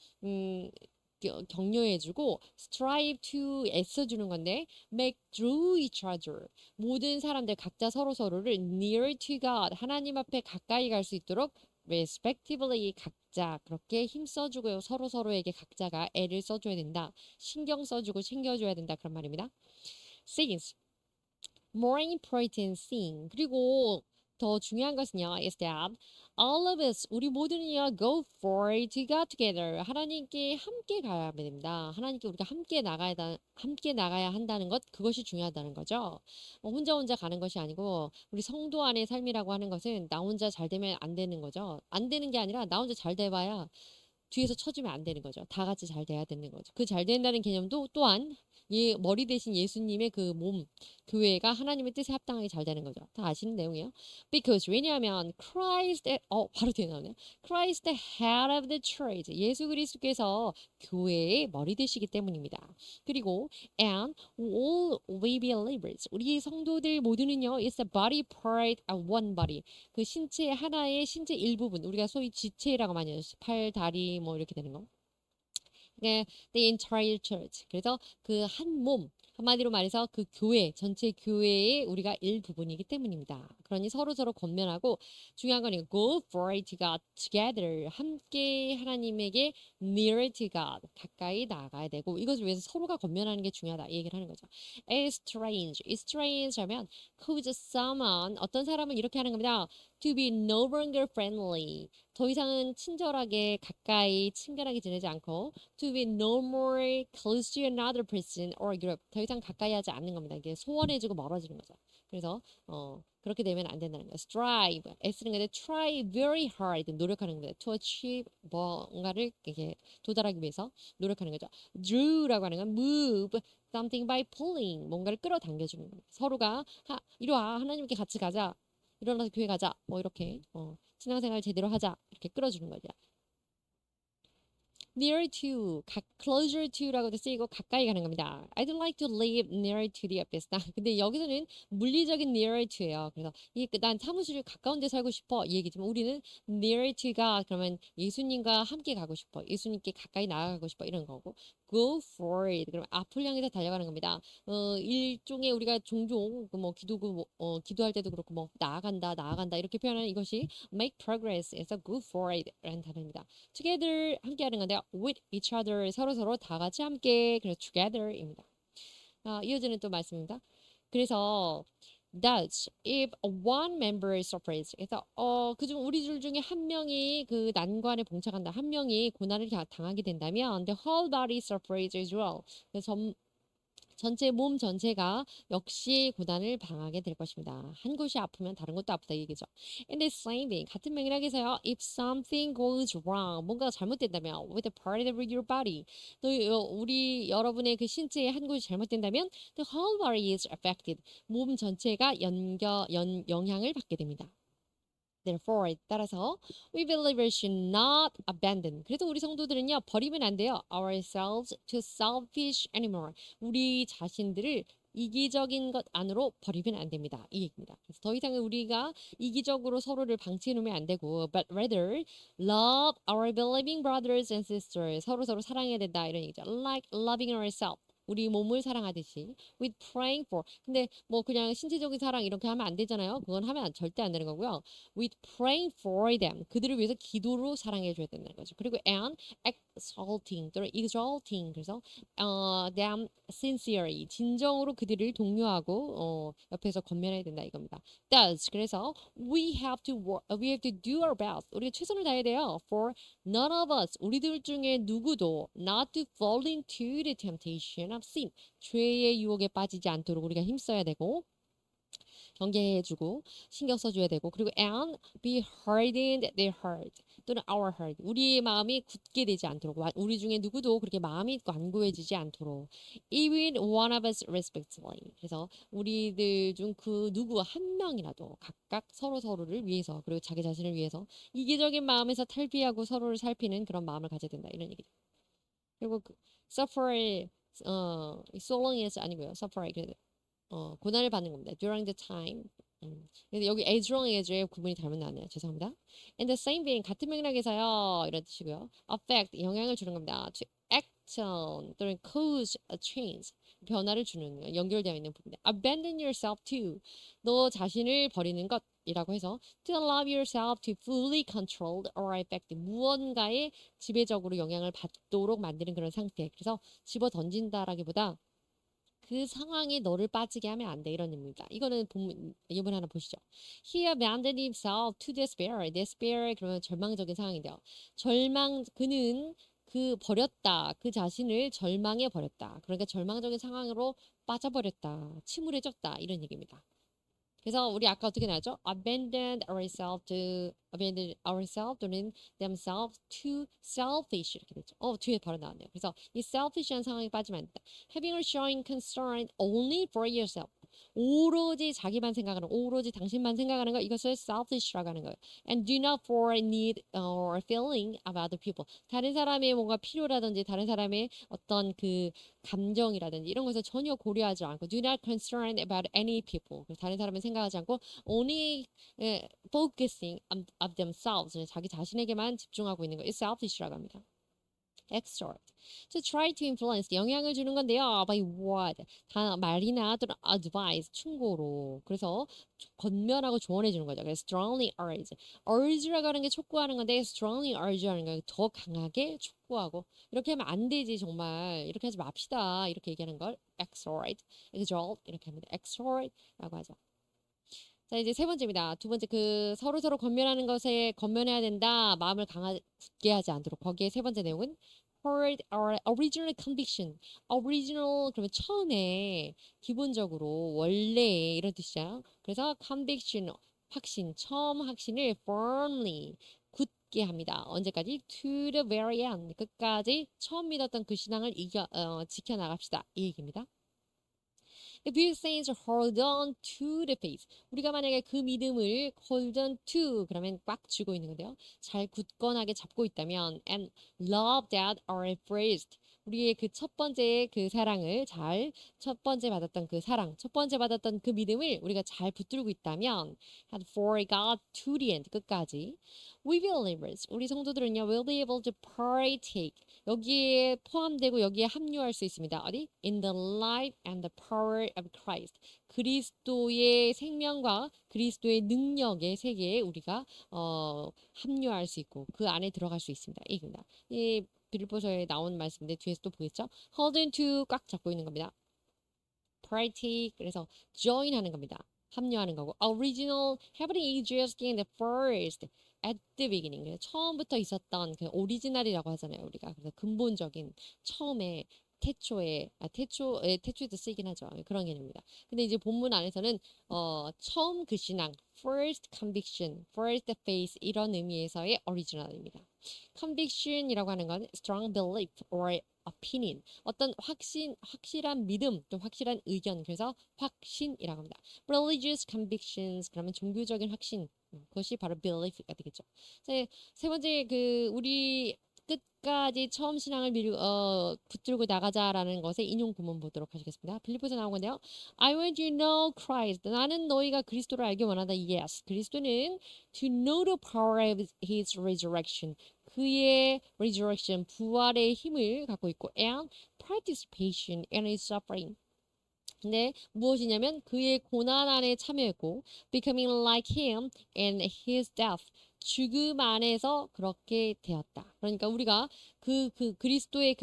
격려해주고 strive to 애써주는 건데 make draw each other 모든 사람들 각자 서로를 near to God 하나님 앞에 가까이 갈 수 있도록 respectively 각자 그렇게 힘써주고요. 서로에게 각자가 애를 써줘야 된다. 신경 써주고 챙겨줘야 된다. 그런 말입니다. Since more important thing 그리고 더 중요한 것은요 is that all of us 우리 모두는요 go forward to God together 하나님께 함께 가야 됩니다. 하나님께 우리가 함께 나가야 한다는 것 그것이 중요하다는 거죠. 혼자 가는 것이 아니고 우리 성도 안의 삶이라고 하는 것은 나 혼자 잘 되면 안 되는 거죠. 안 되는 게 아니라 나 혼자 잘 돼봐야 뒤에서 쳐주면 안 되는 거죠. 다 같이 잘 돼야 되는 거죠. 그 잘 된다는 개념도 또한 머리 대신 예수님의 그 몸, 교회가 하나님의 뜻에 합당하게 잘 되는 거죠. 다 아시는 내용이에요. Because 왜냐하면 바로 뒤에 나오네요. Christ the head of the church. 예수 그리스도께서 교회의 머리 되시기 때문입니다. 그리고 and all we believers. 우리 성도들 모두는요. It's a body part of one body. 그 신체 하나의 신체 일부분. 우리가 소위 지체라고 많이 해요. 팔, 다리 뭐 이렇게 되는 거. 네, the entire church. 그래서 그 한 몸, 한마디로 말해서 그 교회, 전체 교회의 우리가 일부분이기 때문입니다. 그러니 서로 권면하고 중요한 건 이거 go for it God together 함께 하나님에게 near to God 가까이 나아가야 되고 이것을 위해서 서로가 권면하는 게 중요하다 이 얘기를 하는 거죠. Estrange 하면 cause someone 어떤 사람은 이렇게 하는 겁니다. To be no longer friendly 더 이상은 친절하게 가까이 친근하게 지내지 않고 to be no more close to another person or group 더 이상 가까이 하지 않는 겁니다. 이게 소원해지고 멀어지는 거죠. 그래서 그렇게 되면 안 된다는 거예요. strive S는 근데 try very hard 노력하는 거예요. to achieve 뭔가를 이렇게 도달하기 위해서 노력하는 거죠. drew라고 하는 건 move something by pulling 뭔가를 끌어당겨주는 거예요. 서로가 이리 와 하나님께 같이 가자. 일어나서 교회 가자. 뭐 이렇게 신앙생활 제대로 하자. 이렇게 끌어주는 거죠. near to, closer to라고도 쓰이고 가까이 가는 겁니다. I'd like to live near to the abyss. 근데 여기서는 물리적인 near to예요. 그래서 난 사무실을 가까운 데 살고 싶어 이 얘기지만 우리는 near to가 그러면 예수님과 함께 가고 싶어. 예수님께 가까이 나아가고 싶어 이런 거고 go for it. 그럼 앞을 향해서 달려가는 겁니다. 일종의 우리가 종종 뭐 기도고 기도할 때도 그렇고 뭐 나아간다 이렇게 표현하는 이것이 make progress에서 go for it라는 단어입니다. together 함께하는 건데요. with each other 서로 다 같이 함께 그래서 together입니다. 이어지는 또 말씀입니다. 그래서 Thus, if one member suffers, 그래서 그중 우리 줄 중에 한 명이 그 난관에 봉착한다, 한 명이 고난을 당하게 된다면 the whole body suffers as well. 그래서 전체 몸 전체가 역시 고난을 당하게 될 것입니다. 한 곳이 아프면 다른 곳도 아프다 이 얘기죠. And the same thing 같은 맥락에서요. If something goes wrong 뭔가 잘못된다면 with a part of your body 또 우리 여러분의 그 신체의 한 곳이 잘못된다면 the whole body is affected 몸 전체가 영향을 받게 됩니다. Therefore, 따라서 we believers should not abandon. 그래서 우리 성도들은요 버리면 안 돼요. Ourselves to selfish anymore. 우리 자신들을 이기적인 것 안으로 버리면 안 됩니다. 이 얘기입니다. 그래서 더 이상 우리가 이기적으로 서로를 방치해 놓으면 안 되고, but rather love our believing brothers and sisters. 서로 사랑해야 된다 이런 얘기죠. Like loving ourselves. 우리 몸을 사랑하듯이 with praying for. 근데 뭐 그냥 신체적인 사랑 이렇게 하면 안 되잖아요. 그건 하면 절대 안 되는 거고요. with praying for them. 그들을 위해서 기도로 사랑해 줘야 된다는 거죠. 그리고 and exalting 또는 exalting. 그래서 them sincerely. 진정으로 그들을 독려하고 옆에서 권면해야 된다 이겁니다. Thus 그래서 we have to do our best. 우리가 최선을 다해야 돼요. For none of us 우리들 중에 누구도 not to fall into the temptation of sin. 죄의 유혹에 빠지지 않도록 우리가 힘써야 되고 경계해주고 신경 써줘야 되고 그리고 and be hardened their heart 또는 our heart 우리의 마음이 굳게 되지 않도록 우리 중에 누구도 그렇게 마음이 완고해지지 않도록 even one of us respectively 그래서 우리들 중 그 누구 한 명이라도 각각 서로를 위해서 그리고 자기 자신을 위해서 이기적인 마음에서 탈피하고 서로를 살피는 그런 마음을 가져야 된다 이런 얘기죠. 그리고 suffer so long as 아니고요. suffer 고난을 받는 겁니다. During the time. 근데 여기 as long as의 구분이 잘못 나왔네요. 죄송합니다. And the same being 같은 맥락에서요. 이런 뜻이고요. affect 영향을 주는 겁니다. to action 또는 cause a change 변화를 주는 연결되어 있는 부분입니다. Abandon yourself to 너 자신을 버리는 것이라고 해서 to allow yourself to fully controlled or affect 무언가에 지배적으로 영향을 받도록 만드는 그런 상태. 그래서 집어 던진다라기보다 그 상황에 너를 빠지게 하면 안 돼. 이런 의미입니다. 이거는 이번 하나 보시죠. He abandoned himself to despair. despair 그러면 절망적인 상황인데요. 그는 버렸다. 그 자신을 절망해 버렸다. 그러니까 절망적인 상황으로 빠져버렸다. 침울해졌다. 이런 얘기입니다. 그래서 우리 아까 어떻게 나왔죠? abandon ourselves 또는 themselves to selfish 이렇게 됐죠. 뒤에 바로 나왔네요. 그래서 이 selfish한 상황에 빠지면 안 된다. having or showing concern only for yourself. 오로지 자기만 생각하는, 오로지 당신만 생각하는 거 이것을 selfish라고 하는 거예요. And do not for need or feeling about other people. 다른 사람의 뭔가 필요라든지 다른 사람의 어떤 그 감정이라든지 이런 것을 전혀 고려하지 않고 do not concern about any people. 다른 사람을 생각하지 않고 only focusing of themselves. 자기 자신에게만 집중하고 있는 거. It's selfish라고 합니다. exhort. To try to influence, 영향을 주는 건데요. By what? 말이나 또는 advise, 충고로. 그래서 권면하고 조언해 주는 거죠. 그래서 strongly urge. urge라고 하는 게 촉구하는 건데 strongly urge 하는 거 더 강하게 촉구하고 이렇게 하면 안 되지 정말. 이렇게 하지 맙시다. 이렇게 얘기하는 걸 exhort, exalt 이렇게 합니다. exhort라고 하죠. 자, 이제 세 번째입니다. 두 번째 서로 권면하는 것에 권면해야 된다. 마음을 굳게 하지 않도록. 거기에 세 번째 내용은 hold our original conviction. original 그러면 처음에 기본적으로 원래 이런 뜻이야. 그래서 conviction 확신, 처음 확신을 firmly 굳게 합니다. 언제까지? To the very end. 끝까지 처음 믿었던 그 신앙을 지켜나갑시다. 이 얘기입니다. If you saints hold on to the faith. 우리가 만약에 그 믿음을 hold on to 그러면 꽉 쥐고 있는 건데요. 잘 굳건하게 잡고 있다면 and love that are first. 우리의 그 첫 번째 그 사랑을 첫 번째 받았던 그 사랑, 첫 번째 받았던 그 믿음을 우리가 잘 붙들고 있다면 and for God to the end 끝까지 we believers 우리 성도들은요 will be able to partake 여기에 포함되고 여기에 합류할 수 있습니다. 어디? In the life and the power of Christ. 그리스도의 생명과 그리스도의 능력의 세계에 우리가 합류할 수 있고 그 안에 들어갈 수 있습니다. 이겁니다. 이 빌립보서에 나온 말씀인데 뒤에서 또 보겠죠? Hold on to 꽉 잡고 있는 겁니다. partake 그래서 join 하는 겁니다. 합류하는 거고 original happening is just in the first at the beginning 처음부터 있었던 그 오리지널이라고 하잖아요 우리가 그래서 근본적인 처음에 태초에도 쓰이긴 하죠 그런 개념입니다. 근데 이제 본문 안에서는 처음 그 신앙 first conviction, first faith 이런 의미에서의 오리지널입니다. conviction이라고 하는 건 strong belief or opinion 어떤 확실한 믿음 또 확실한 의견 그래서 확신이라고 합니다. religious convictions 그러면 종교적인 확신 그것이 바로 belief가 되겠죠. 세 번째 우리 끝까지 처음 신앙을 붙들고 나가자라는 것에 인용 구문 보도록 하시겠습니다. 빌립보서 나온 건데요. I want you to know Christ. 나는 너희가 그리스도를 알기 원한다. Yes. 그리스도는 to know the power of his resurrection. 그의 resurrection, 부활의 힘을 갖고 있고 and participation in his suffering. 근데 무엇이냐면 그의 고난 안에 참여했고 becoming like him in his death. 죽음 안에서 그렇게 되었다. 그러니까 우리가 그리스도의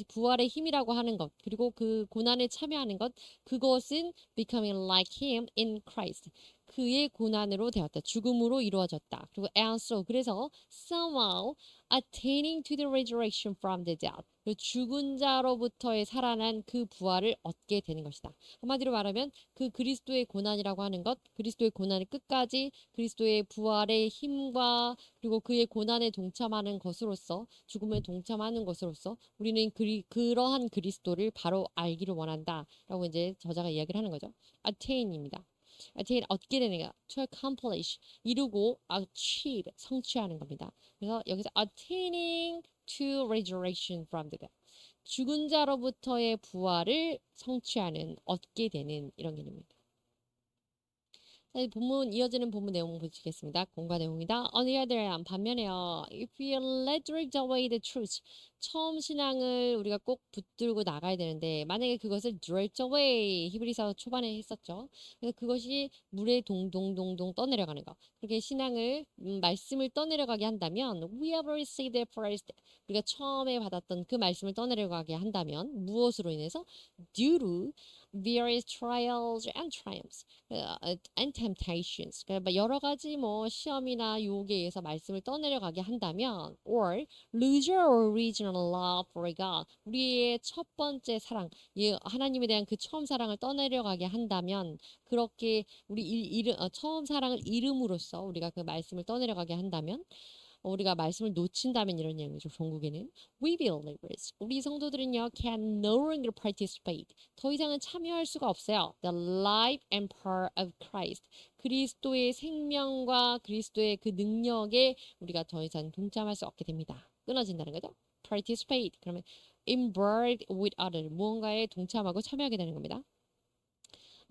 부활의 힘이라고 하는 것, 그리고 그 고난에 참여하는 것, 그것은 becoming like him in Christ. 그의 고난으로 되었다. 죽음으로 이루어졌다. 그리고 also 그래서 somehow attaining to the resurrection from the dead. 죽은 자로부터의 살아난 그 부활을 얻게 되는 것이다. 한마디로 말하면 그 그리스도의 고난이라고 하는 것, 그리스도의 고난의 끝까지 그리스도의 부활의 힘과 그리고 그의 고난에 동참하는 것으로서 죽음에 동참하는 것으로서 우리는 그러한 그리스도를 바로 알기를 원한다라고 이제 저자가 이야기를 하는 거죠. attain입니다. attain 얻게 되는 거, to accomplish 이루고 achieve 성취하는 겁니다. 그래서 여기서 attaining to resurrection from the dead 죽은 자로부터의 부활을 성취하는 얻게 되는 이런 개념입니다. 자, 이어지는 본문 내용 보시겠습니다. 공과 내용이다. On the other hand, 반면에요. If we let drift away the truth. 처음 신앙을 우리가 꼭 붙들고 나가야 되는데 만약에 그것을 drift away 히브리서 초반에 했었죠. 그래서 그것이 물에 동동동동 떠내려가는 거. 그렇게 신앙을 말씀을 떠내려가게 한다면 we have received the first 우리가 처음에 받았던 그 말씀을 떠내려가게 한다면 무엇으로 인해서 due to various trials and triumphs and temptations. 그러니까 여러 가지 시험이나 유혹에 의해서 말씀을 떠내려가게 한다면 or lose your original love for God. 우리의 첫 번째 사랑, 하나님에 대한 그 처음 사랑을 떠내려가게 한다면 그렇게 우리 처음 사랑을 잃음으로써 우리가 그 말씀을 떠내려가게 한다면 우리가 말씀을 놓친다면 이런 내용이죠. 종국에는 we believers 우리 성도들은요 can no longer participate 더 이상은 참여할 수가 없어요. The life and power of Christ 그리스도의 생명과 그리스도의 그 능력에 우리가 더 이상 동참할 수 없게 됩니다. 끊어진다는 거죠. participate 그러면 involved with other 무언가에 동참하고 참여하게 되는 겁니다.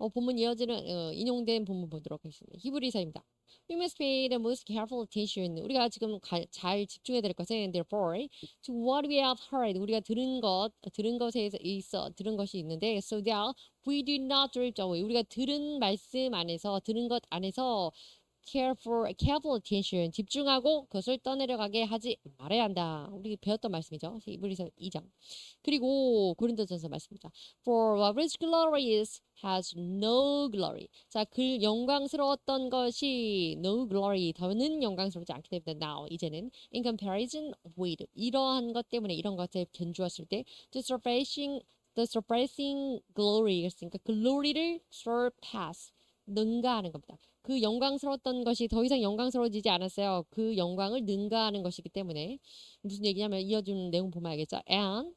본문 이어지는 인용된 본문 보도록 하겠습니다. 히브리서입니다. We must pay the most careful attention. 우리가 지금 잘 집중해야 될 것은 therefore to what we have heard. 우리가 들은 것에 있어 들은 것이 있는데 so that we do not drift away. 우리가 들은 말씀 안에서 들은 것 안에서 careful attention 집중하고 그것을 떠내려가게 하지 말아야 한다. 우리 배웠던 말씀이죠. 히브리서 2장. 그리고 고린도전서 말씀입니다. For what is glorious has no glory. 자, 그 영광스러웠던 것이 no glory 더는 영광스럽지 않기 때문에 now 이제는 in comparison with 이러한 것 때문에 이런 것에 견주었을 때 the surpassing glory 그러니까 glory를 surpass 능가하는 겁니다. 그 영광스러웠던 것이 더 이상 영광스러워지지 않았어요. 그 영광을 능가하는 것이기 때문에 무슨 얘기냐면 이어주는 내용 보면 알겠죠. And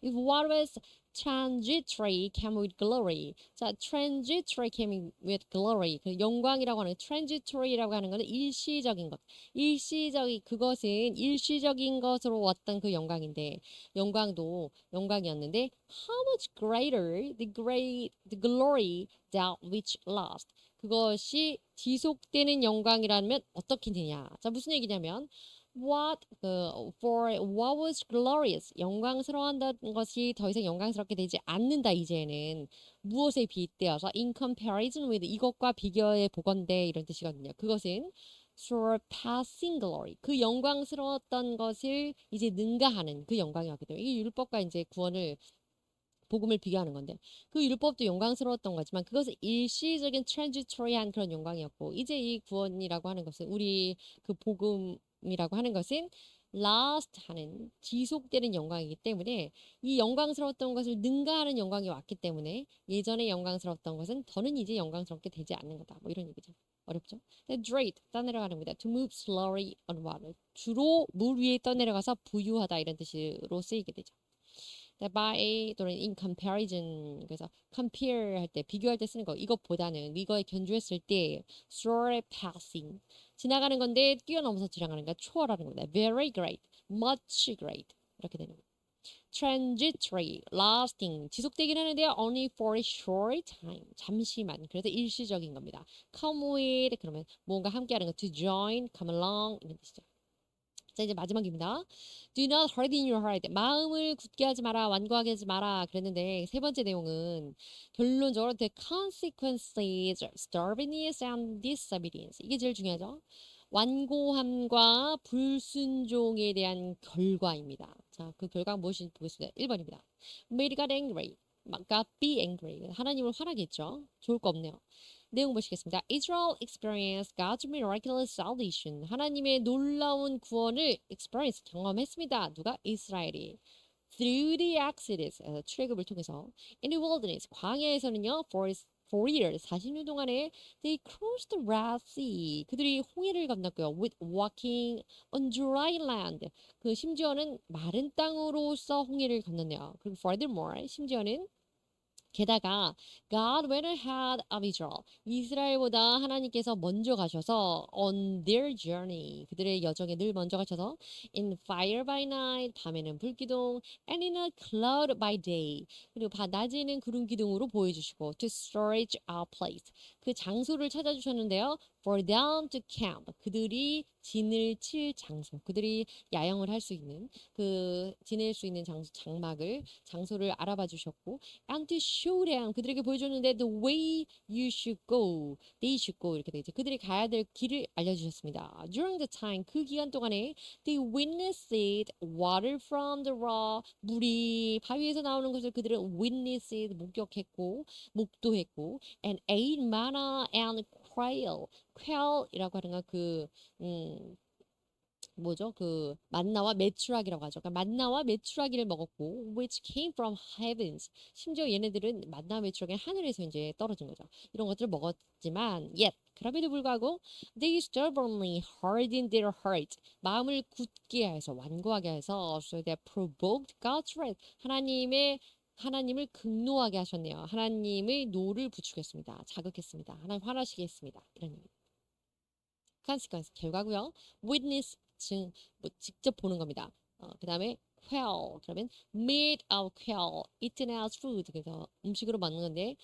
if what was transitory came with glory. 자, transitory came with glory. 그 영광이라고 하는 transitory라고 하는 것은 일시적인 것. 그것은 일시적인 것으로 왔던 그 영광인데 영광도 영광이었는데 how much greater the glory that which lasts. 그것이 지속되는 영광이라면 어떻게 되냐. 자, 무슨 얘기냐면 for what was glorious 영광스러운 것이 더 이상 영광스럽게 되지 않는다 이제는 무엇에 빗대어서 in comparison with 이것과 비교해 보건대 이런 뜻이거든요. 그것은 surpassing glory 그 영광스러웠던 것을 이제 능가하는 그 영광이 왔기 때문에 이게 율법과 이제 복음을 비교하는 건데 그 율법도 영광스러웠던 거지만 그것은 일시적인 transitory한 그런 영광이었고 이제 이 구원이라고 하는 것은 우리 그 복음이라고 하는 것은 last 하는 지속되는 영광이기 때문에 이 영광스러웠던 것을 능가하는 영광이 왔기 때문에 예전에 영광스러웠던 것은 더는 이제 영광스럽게 되지 않는 거다. 뭐 이런 얘기죠. 어렵죠? Drake 떠내려가는 겁니다. To move slowly on water. 주로 물 위에 떠내려가서 부유하다 이런 뜻으로 쓰이게 되죠. by 또는 in comparison 그래서 compare 할 때 비교할 때 쓰는 거 이것보다는 이거에 견주했을 때 surpassing 지나가는 건데 뛰어넘어서 지나가는 거 초월하는 겁니다. very great, much great 이렇게 되는 거예요. transitory, lasting 지속되긴 하는데요. only for a short time 잠시만 그래서 일시적인 겁니다. come with 그러면 뭔가 함께하는 거 to join, come along 이런 뜻이죠. 자 이제 마지막입니다. Do not hurt in your heart. 마음을 굳게 하지 마라, 완고하게 하지 마라 그랬는데 세 번째 내용은 결론적으로 the consequences, stubbornness and disobedience 이게 제일 중요하죠. 완고함과 불순종에 대한 결과입니다. 자, 그 결과가 무엇인지 보겠습니다. 1번입니다. Made God angry. God be angry. 하나님을 화나게 했죠. 좋을 거 없네요. 내용 보시겠습니다. Israel experienced God's miraculous salvation. 하나님의 놀라운 구원을 experience 경험했습니다. 누가? 이스라엘이. Through the Exodus, 출애굽을 통해서. In the wilderness, 광야에서는요. For 40 40년 동안에 they crossed the Red Sea. 그들이 홍해를 건넜고요. With walking on dry land. 그 심지어는 마른 땅으로서 홍해를 건넜네요. 그리고 furthermore, 심지어는 게다가 God went ahead of Israel. 이스라엘보다 하나님께서 먼저 가셔서 on their journey. 그들의 여정에 늘 먼저 가셔서 in fire by night. 밤에는 불기둥 and in a cloud by day. 그리고 낮에는 구름 기둥으로 보여주시고 to storage a place. 그 장소를 찾아주셨는데요. for them to camp. 그들이 진을 칠 장소. 그들이 야영을 할 수 있는 지낼 수 있는 장소를 알아봐 주셨고 and to show them 그들에게 보여줬는데 the way you should go, they should go 이렇게 되죠. 그들이 가야 될 길을 알려주셨습니다. During the time 그 기간 동안에 they witnessed water from the rock 물이 바위에서 나오는 것을 그들은 witnessed 목격했고 목도했고 and ate manna and quail이라고 하는 건 뭐죠? 만나와 메추라기라고 하죠. 그러니까 만나와 메추라기를 먹었고, which came from heavens. 심지어 얘네들은 만나와 메추라기는 하늘에서 이제 떨어진 거죠. 이런 것들을 먹었지만, yet 그럼에도 불구하고 they stubbornly hardened their heart. 마음을 굳게 해서 완고하게 해서 so that provoked God's wrath. 하나님을 극노하게 하셨네요. 하나님의 노를 부추겼습니다. 자극했습니다. 하나님 화나시게 했습니다. 이런 얘기. consequence 결과고요. witness 직접 보는 겁니다. 그 다음에 quail. 그러면 meat of quail eaten as food. 그래서 음식으로 먹는 건데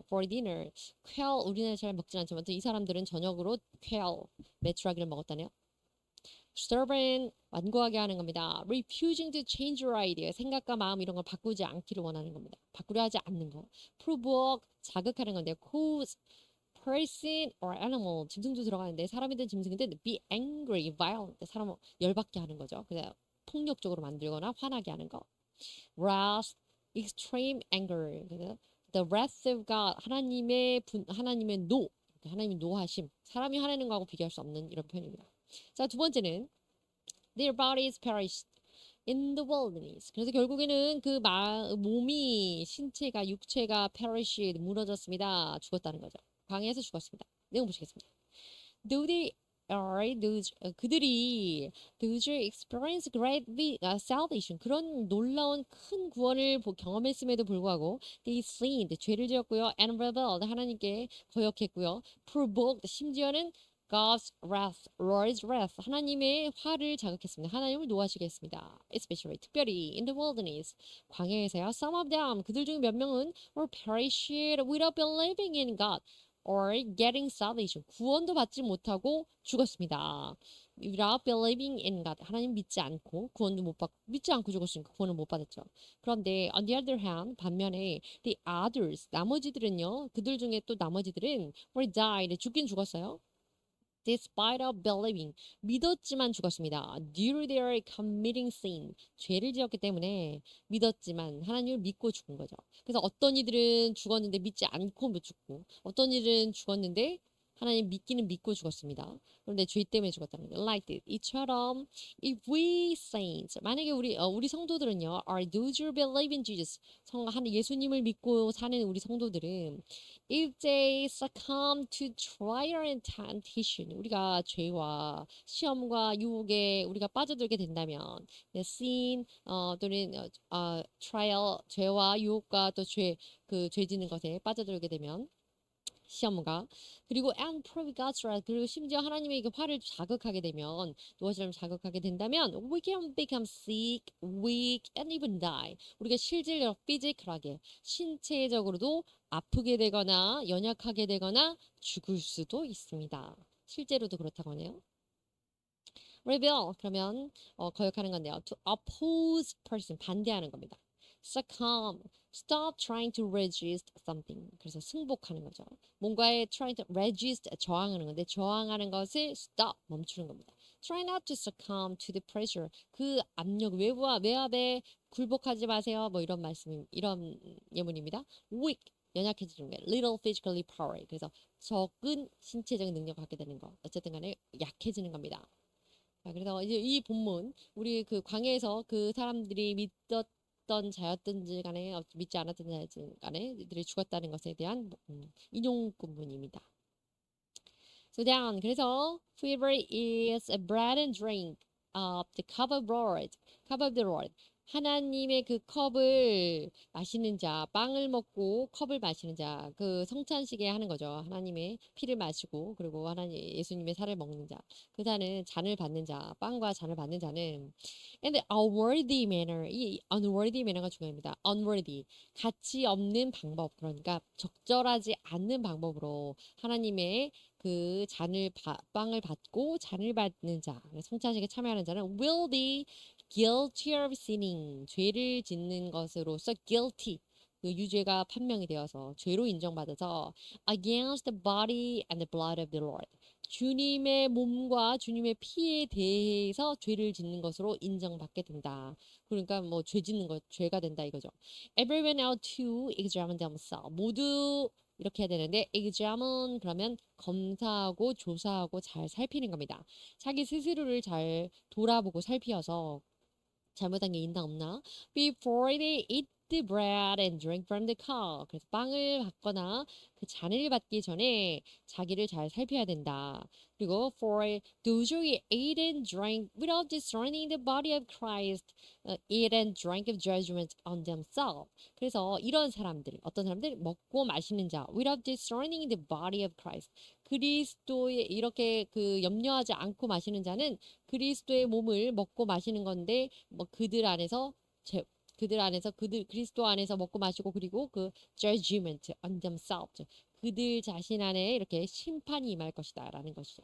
for dinner. quail 우리나라에 잘 먹진 않지만 이 사람들은 저녁으로 quail 메추라기를 먹었다네요. stubborn 완고하게 하는 겁니다. refusing to change your idea 생각과 마음 이런 걸 바꾸지 않기를 원하는 겁니다. 바꾸려 하지 않는 거. provoke 자극하는 건데 cause person or animal 짐승도 들어가는데 사람이든 짐승이든 be angry, violent 사람을 열받게 하는 거죠. 그래서 폭력적으로 만들거나 화나게 하는 거. wrath, extreme anger. 그래서 the wrath of God 하나님의 하나님의 노 하나님의 노하심 사람이 화내는 거하고 비교할 수 없는 이런 표현입니다. 자, 두 번째는 their bodies perished in the wilderness. 그래서 결국에는 그 몸이 신체가 육체가 perished 무너졌습니다. 죽었다는 거죠. 광야에서 죽었습니다. 내용 보시겠습니다. Though they are those 그들이 those experience great salvation 그런 놀라운 큰 구원을 경험했음에도 불구하고 they sinned 죄를 지었고요 and rebelled 하나님께 거역했고요 provoked 심지어는 God's wrath, Lord's wrath 하나님의 화를 자극했습니다. 하나님을 노하시게 했습니다. Especially 특별히 in the wilderness 광야에서요. Some of them 그들 중 몇 명은 were perished without believing in God. or getting salvation. 구원도 받지 못하고 죽었습니다. without believing in God. 하나님 믿지 않고 구원도 못 받고 믿지 않고 죽었으니까 구원을 못 받았죠. 그런데 on the other hand 반면에 the others 나머지들은요. 그들 중에 또 나머지들은 were died. 죽긴 죽었어요. despite of believing 믿었지만 죽었습니다. due to their committing sin 죄를 지었기 때문에 믿었지만 하나님을 믿고 죽은 거죠. 그래서 어떤 이들은 죽었는데 믿지 않고 죽고 어떤 이들은 죽었는데 하나님 믿기는 믿고 죽었습니다. 그런데 죄 때문에 죽었다는 거죠. Like this. 이처럼 if we saints 만약에 우리 성도들은요 are those who believe in Jesus 예수님을 믿고 사는 우리 성도들은 if they succumb to trial and temptation 우리가 죄와 시험과 유혹에 우리가 빠져들게 된다면 sin 또는 trial 죄와 유혹과 또 죄 짓는 것에 빠져들게 되면 시험과 그리고 and prove God's wrath 그리고 심지어 하나님의 그 화를 자극하게 되면 무엇을 자극하게 된다면 we can become sick, weak, and even die. 우리가 실질적 피지컬하게 신체적으로도 아프게 되거나 연약하게 되거나 죽을 수도 있습니다. 실제로도 그렇다고 하네요. rebel 그러면 거역하는 건데요. to oppose person 반대하는 겁니다. succumb stop trying to resist something 그래서 승복하는 거죠. 뭔가에 trying to resist 저항하는 건데 저항하는 것을 stop 멈추는 겁니다. try not to succumb to the pressure 그 압력 외압에 굴복하지 마세요. 뭐 이런 이런 예문입니다. weak 연약해지는 거예요. little physically power 그래서 적은 신체적인 능력을 갖게 되는 거 어쨌든 간에 약해지는 겁니다. 자, 그래서 이제 이 본문 우리 그 광야에서 그 사람들이 믿었던 자였든지 간에 믿지 않았던 자였든지 간에 이들이 죽었다는 것에 대한 인용 본문입니다. So then 그래서 whoever is a bread and drink of the cup of Lord, cup of the Lord 하나님의 그 컵을 마시는 자, 빵을 먹고 컵을 마시는 자, 그 성찬식에 하는 거죠. 하나님의 피를 마시고 그리고 예수님의 살을 먹는 자, 그 자는 잔을 받는 자, 빵과 잔을 받는 자는 and the unworthy manner, 이 unworthy manner가 중요합니다. unworthy, 가치 없는 방법, 그러니까 적절하지 않는 방법으로 하나님의 그 빵을 받고 잔을 받는 자, 성찬식에 참여하는 자는 will be guilty of sinning 죄를 짓는 것으로서 guilty 그 유죄가 판명이 되어서 죄로 인정받아서 against the body and the blood of the Lord 주님의 몸과 주님의 피에 대해서 죄를 짓는 것으로 인정받게 된다. 그러니까 뭐 죄 짓는 것 죄가 된다 이거죠. Everyone out to examine themselves 모두 이렇게 해야 되는데 examine 그러면 검사하고 조사하고 잘 살피는 겁니다. 자기 스스로를 잘 돌아보고 살피어서 잘못한 게 있나 없나 before they eat the bread and drink from the cup. 그래서 빵을 받거나 그 잔을 받기 전에 자기를 잘 살펴야 된다. 그리고 for those who ate and drank without discerning the body of Christ, eat and drank of judgment on themselves. 그래서 이런 사람들, 어떤 사람들 먹고 마시는 자, without discerning the body of Christ. 그리스도의 이렇게 그 염려하지 않고 마시는 자는 그리스도의 몸을 먹고 마시는 건데 뭐 그들 안에서 그리스도 안에서 먹고 마시고 그리고 그 judgment on themselves 그들 자신 안에 이렇게 심판이 임할 것이다라는 것이죠.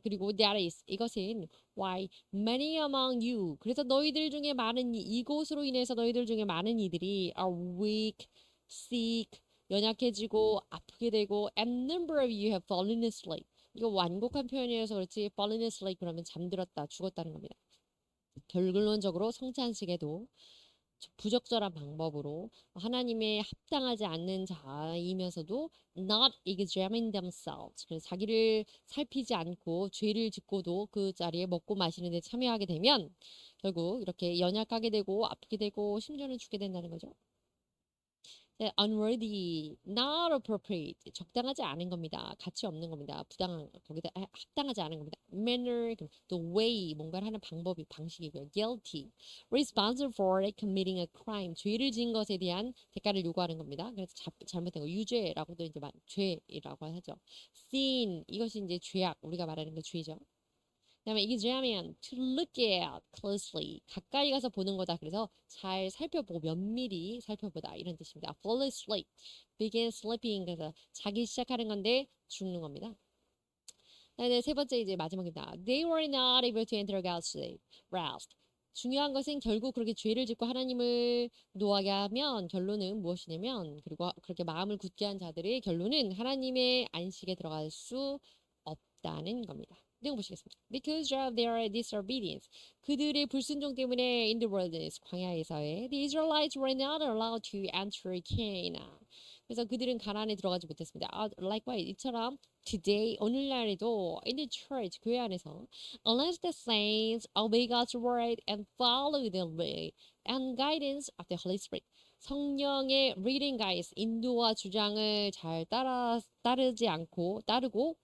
그리고 that is 이것은 why many among you 그래서 너희들 중에 많은 이곳으로 인해서 너희들 중에 많은 이들이 are weak, sick 연약해지고 아프게 되고 and number of you have fallen asleep. 이거 완곡한 표현이어서 그렇지 fallen asleep 그러면 잠들었다 죽었다는 겁니다. 결론적으로 성찬식에도 부적절한 방법으로 하나님의 합당하지 않는 자이면서도 not examine themselves 그래서 자기를 살피지 않고 죄를 짓고도 그 자리에 먹고 마시는 데 참여하게 되면 결국 이렇게 연약하게 되고 아프게 되고 심지어는 죽게 된다는 거죠. unworthy, not appropriate, 적당하지 않은 겁니다. 가치 없는 겁니다. 부당한, 거기다 합당하지 않은 겁니다. manner, the way, 뭔가를 하는 방법이, 방식이고요. guilty, responsible for committing a crime, 죄를 지은 것에 대한 대가를 요구하는 겁니다. 그래서 잘못된 거, 유죄라고도 이제 죄라고 하죠. sin, 이것이 이제 죄악, 우리가 말하는 그 죄죠. 그다음에 examine, to look at closely, 가까이 가서 보는 거다. 그래서 잘 살펴보고 면밀히 살펴보다 이런 뜻입니다. fall asleep, begin sleeping, 그래서 자기 시작하는 건데 죽는 겁니다. 네, 세 번째 이제 마지막입니다. They were not able to enter God's rest. 중요한 것은 결국 그렇게 죄를 짓고 하나님을 노하게 하면 결론은 무엇이냐면 그리고 그렇게 마음을 굳게 한 자들의 결론은 하나님의 안식에 들어갈 수 없다는 겁니다. 내용 보시겠습니다. Because of their disobedience, 그들의 불순종 때문에 in the wilderness, 광야에서의 the Israelites were not allowed to enter Canaan. 그래서 그들은 가나안에 들어가지 못했습니다. Likewise, 이처럼 today, 오늘날에도 in the church, 교회 안에서 unless the saints obey God's word and follow the way and guidance of the Holy Spirit, 성령의 leading guides, 인도와 주장을 잘 따르지 않고 따르고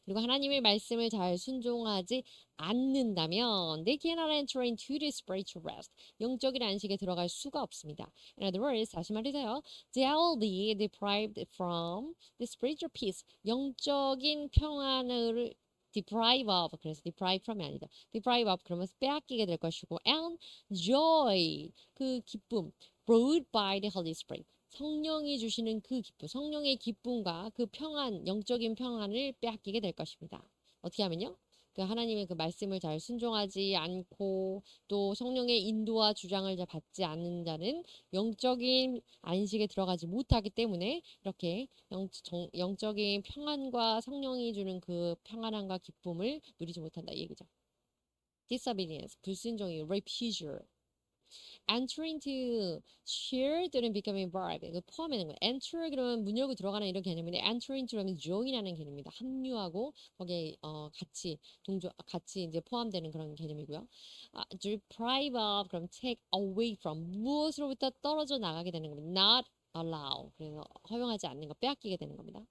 그리고 하나님의 말씀을 잘 순종하지 않는다면 they cannot enter into the spiritual rest. 영적인 안식에 들어갈 수가 없습니다. In other words, 다시 말해서요. They will be deprived from the spiritual peace. 영적인 평안을 deprive of, 그래서 deprive from이 아니다. deprive of 그러면 빼앗기게 될 것이고 and joy, 그 기쁨 brought by the Holy Spirit. 성령이 주시는 그 기쁨, 성령의 기쁨과 그 평안, 영적인 평안을 빼앗기게 될 것입니다. 어떻게 하면요? 그 하나님의 그 말씀을 잘 순종하지 않고 또 성령의 인도와 주장을 잘 받지 않는 자는 영적인 안식에 들어가지 못하기 때문에 이렇게 영적인 평안과 성령이 주는 그 평안함과 기쁨을 누리지 못한다 이 얘기죠. disobedience, 불순종이 refusal. enter into, share 또는 becoming verb 이거 포함하는 거예요. enter 그러면 문 열고 들어가는 이런 개념인데 enter into 그러면 join하는 개념입니다. 합류하고 거기에 같이 이제 포함되는 그런 개념이고요. deprive of 그럼 take away from 무엇으로부터 떨어져 나가게 되는 겁니다. not allow 그래서 허용하지 않는 거 빼앗기게 되는 겁니다.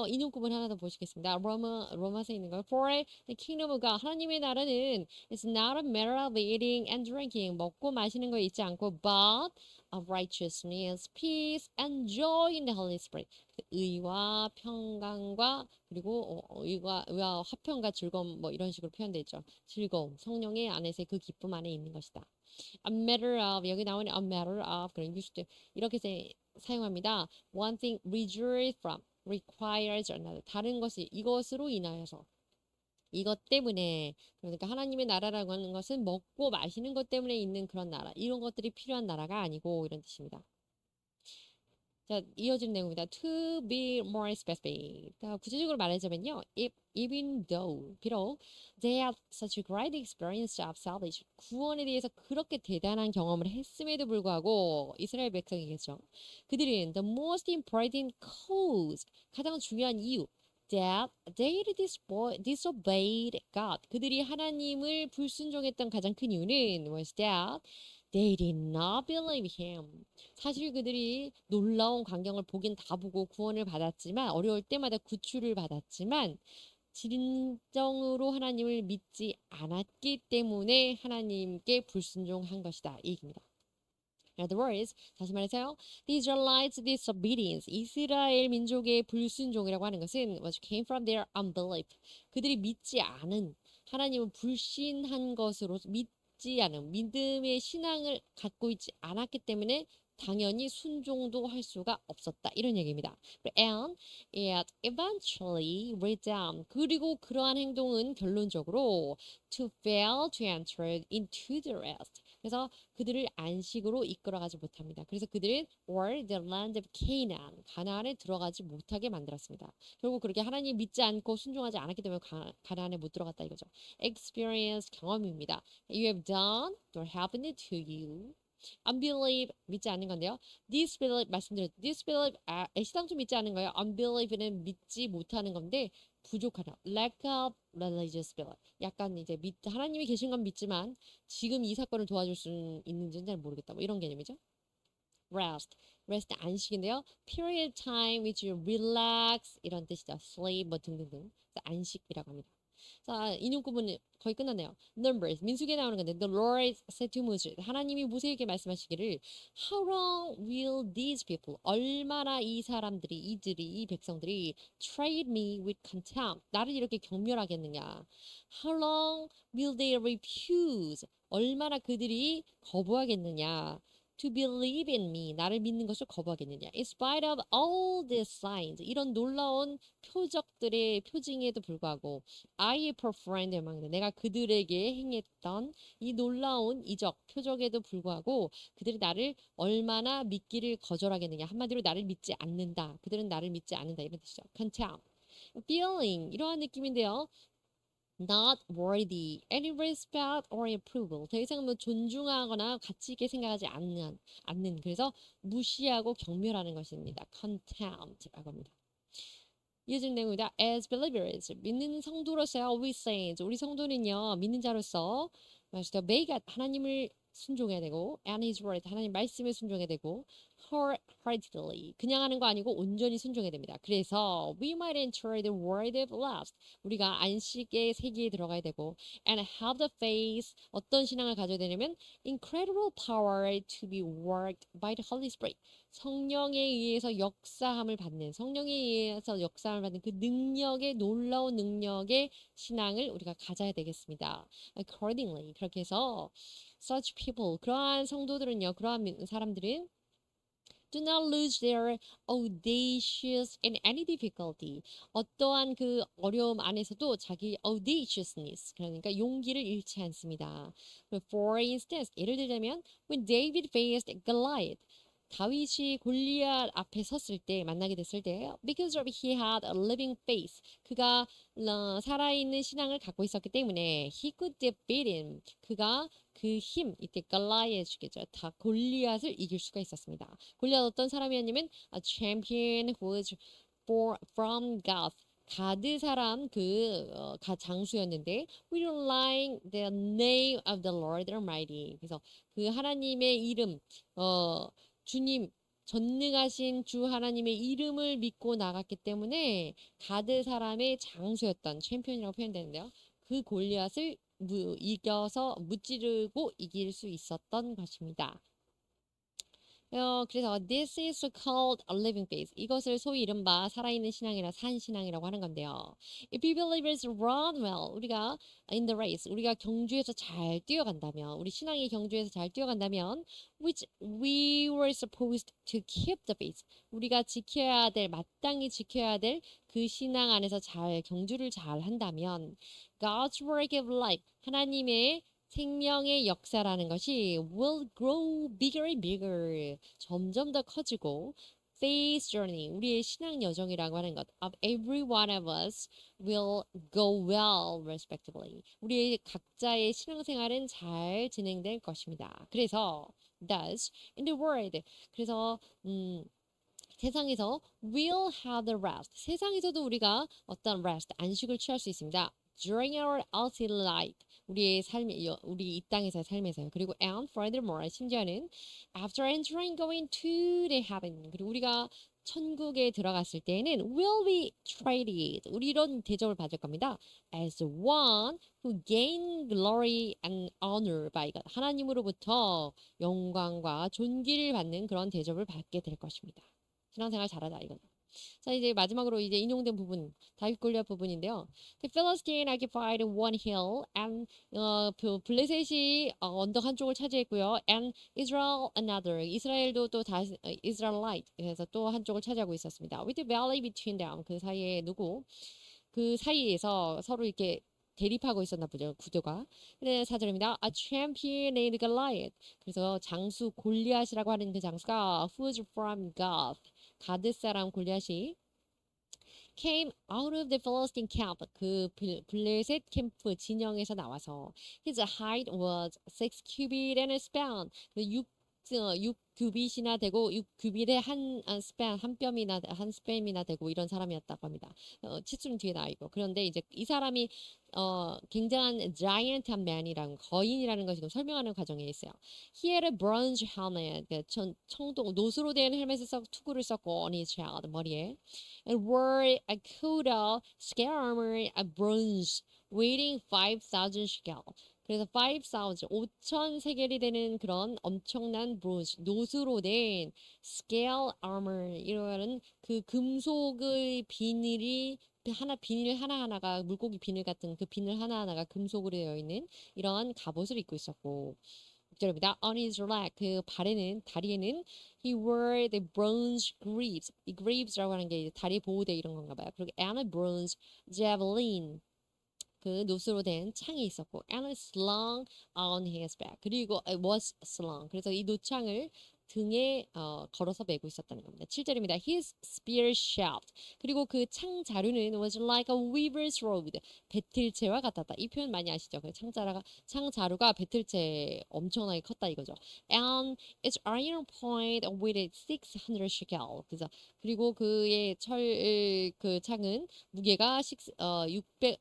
인용 구문 하나 더 보시겠습니다. 로마서에 있는 거. For the kingdom of God. 하나님의 나라는 it's not a matter of eating and drinking. 먹고 마시는 거에 있지 않고 but of righteousness, peace, and joy in the Holy Spirit. 의와 평강과 그리고 의와 화평과 즐거움 뭐 이런 식으로 표현되어 있죠. 즐거움, 성령의 안에서 그 기쁨 안에 있는 것이다. A matter of 여기 나오는 a matter of 그런 used 이렇게 사용합니다. One thing rejoice from requires another. 다른 것이 이것으로 인하여서 이것 때문에 그러니까 하나님의 나라라고 하는 것은 먹고 마시는 것 때문에 있는 그런 나라 이런 것들이 필요한 나라가 아니고 이런 뜻입니다. 자, 이어지는 내용입니다. To be more specific. 구체적으로 말하자면요. Even though, 비록 they have such a great experience of salvation. 구원에 대해서 그렇게 대단한 경험을 했음에도 불구하고 이스라엘 백성이겠죠. 그들은 the most important cause, 가장 중요한 이유 that they disobeyed God. 그들이 하나님을 불순종했던 가장 큰 이유는 was that They did not believe him. 사실 그들이 놀라운 광경을 보긴 다 보고 구원을 받았지만 어려울 때마다 구출을 받았지만 진정으로 하나님을 믿지 않았기 때문에 하나님께 불순종한 것이다. 이 얘기입니다. In other words, 다시 말해서요. The Israelites' disobedience, 이스라엘 민족의 불순종이라고 하는 것은 what came from their unbelief. 그들이 믿지 않은 하나님을 불신한 것으로 믿지 않은 믿음의 신앙을 갖고 있지 않았기 때문에 당연히 순종도 할 수가 없었다. 이런 얘기입니다. And it eventually led them. 그리고 그러한 행동은 결론적으로 to fail to enter into the rest. 그래서 그들을 안식으로 이끌어가지 못합니다. 그래서 그들은 or the land of Canaan, 가나안에 들어가지 못하게 만들었습니다. 결국 그렇게 하나님 믿지 않고 순종하지 않았기 때문에 가나안에 못 들어갔다 이거죠. Experience, 경험입니다. You have done or happened to you. Unbelief, 믿지 않는 건데요. Disbelief, 말씀드렸죠. Disbelief, 애시당초 믿지 않는 거예요. Unbelief는 믿지 못하는 건데 부족하다. Lack of religious belief. 약간 이제 하나님이 계신 건 믿지만 지금 이 사건을 도와줄 수 있는지는 잘 모르겠다. 뭐 이런 개념이죠. Rest. rest 안식인데요. period time which you relax 이런 뜻이죠. sleep 뭐 등등등. 안식이라고 합니다. 자, 인용 구문은 거의 끝났네요. Numbers, 민수기에 나오는 건데 The Lord said to Moses, 하나님이 모세에게 말씀하시기를 How long will these people, 얼마나 이 사람들이, 이 백성들이 treat me with contempt, 나를 이렇게 경멸하겠느냐. How long will they refuse, 얼마나 그들이 거부하겠느냐. To believe in me, 나를 믿는 것을 거부하겠느냐. In spite of all these signs, 이런 놀라운 표적들의 표징에도 불구하고 I performed among them, 내가 그들에게 행했던 이 놀라운 이적, 표적에도 불구하고 그들이 나를 얼마나 믿기를 거절하겠느냐. 한마디로 나를 믿지 않는다. 그들은 나를 믿지 않는다. 이런 뜻이죠. Contempt. Feeling, 이러한 느낌인데요. Not worthy, any respect or approval. 더 이상 뭐 존중하거나 가치 있게 생각하지 않는. 그래서 무시하고 경멸하는 것입니다. Contempt라고 합니다. 이어진 내용입니다. As believers, 믿는 성도로서요. We saints, 우리 성도는요. 믿는 자로서 obey 하나님을 순종해야 되고 and his word, 하나님 말씀에 순종해야 되고 wholeheartedly, 그냥 하는 거 아니고 온전히 순종해야 됩니다. 그래서 we might enter the word of rest, 우리가 안식의 세계에 들어가야 되고 and have the faith, 어떤 신앙을 가져야 되냐면 incredible power to be worked by the Holy Spirit, 성령에 의해서 역사함을 받는, 성령에 의해서 역사함을 받는 그 능력의, 놀라운 능력의 신앙을 우리가 가져야 되겠습니다. Accordingly, 그렇게 해서 such people, 그러한 성도들은요, 그러한 사람들은 do not lose their audacious in any difficulty. 어떠한 그 어려움 안에서도 자기 audaciousness, 그러니까 용기를 잃지 않습니다. For instance, 예를 들자면 when David faced Goliath, 다윗이 골리앗 앞에 섰을 때, 만나게 됐을 때 because of he had a living faith, 그가 살아있는 신앙을 갖고 있었기 때문에 he could defeat him, 그가 그 힘, 이때 갈라이아주겠죠. 다 골리앗을 이길 수가 있었습니다. 골리앗 어떤 사람이었냐면 a champion who was from Gath, 가드 사람 장수였는데 relying the name of the Lord Almighty, 그래서 그 하나님의 이름, 주님, 전능하신 주 하나님의 이름을 믿고 나갔기 때문에 가드 사람의 장수였던 챔피언이라고 표현되는데요. 그 골리앗을 이겨서 무찌르고 이길 수 있었던 것입니다. 그래서 this is called a living faith. 이것을 소위 이른바 살아있는 신앙이나 산 신앙이라고 하는 건데요. If we believers run well, 우리가 in the race, 우리가 경주에서 잘 뛰어간다면, 우리 신앙이 경주에서 잘 뛰어간다면, which we were supposed to keep the faith, 우리가 지켜야 될, 마땅히 지켜야 될 그 신앙 안에서 잘 경주를 잘 한다면, God's work of life, 하나님의 생명의 역사라는 것이 will grow bigger and bigger, 점점 더 커지고 faith journey, 우리의 신앙 여정이라고 하는 것 of every one of us will go well respectively, 우리의 각자의 신앙생활은 잘 진행될 것입니다. 그래서 thus in the world, 그래서 세상에서 we'll have the rest, 세상에서도 우리가 어떤 rest, 안식을 취할 수 있습니다. during our earthly life. 우리의 우리 이 땅에서의 삶에서요. 그리고 and furthermore, 심지어는 after entering going to the heaven. 그리고 우리가 천국에 들어갔을 때에는 will be treated. 우리 이런 대접을 받을 겁니다. As one who gain glory and honor by God. 하나님으로부터 영광과 존귀를 받는 그런 대접을 받게 될 것입니다. 신앙생활 잘하자 이건. 자, 이제 마지막으로 이제 인용된 부분, 다윗 골리앗 부분인데요. The Philistine occupied one hill and 블레셋이 언덕 한쪽을 차지했고요. And Israel another. 이스라엘도 또 다시 Israelite 그래서 또 한쪽을 차지하고 있었습니다. With the valley between them. 그 사이에 누구? 그 사이에서 서로 이렇게 대립하고 있었나 보죠. 구도가. 그래 4절입니다. A champion named Goliath. 그래서 장수 골리앗이라고 하는 그 장수가 who's from Gath. 가드 사람 골리앗이 came out of the Philistine camp. 그 블레셋 캠프 진영에서 나와서 his height was 6 cubit and a span. 6규빗이나 되고 6규빗에 한 스팬 한 뼘이나 한 스팸이나 되고 이런 사람이었다고 합니다. 치수는 뒤에 나와 있고 그런데 이제 이 사람이 굉장한 giant한 man이라는 거인이라는 것을 설명하는 과정에 있어요. He had a bronze helmet, 청동 노수로 된 헬멧을 투구를 썼고 on his head 머리에, and wore a coat of scale armor, a bronze, weighing 5,000 shekel. 그래서 5,000 세겔이 되는 그런 엄청난 브론즈 노스로 된 scale armor 이라는 그 금속의 비닐 하나하나가 물고기 비늘 같은 그 비늘 하나하나가 금속으로 되어 있는 이런 갑옷을 입고 있었고 6절입니다. On his leg 그 다리에는 he wore the bronze greaves. 이 greaves라고 하는 게 다리 보호대 이런 건가 봐요. 그리고 and a bronze javelin 그 노스로 된 창이 있었고 and a sling on his back 그리고 it was slung 그래서 이 노창을 등에 걸어서 메고 있었다는 겁니다. 7절입니다. His spear shaft 그리고 그 창 자루는 was like a weaver's rod 배틀채와 같았다. 이 표현 많이 아시죠? 그 창 자루가 배틀채 엄청나게 컸다 이거죠. And its iron point weighed 600 shekel. 그리고 그의 그 창은 무게가 600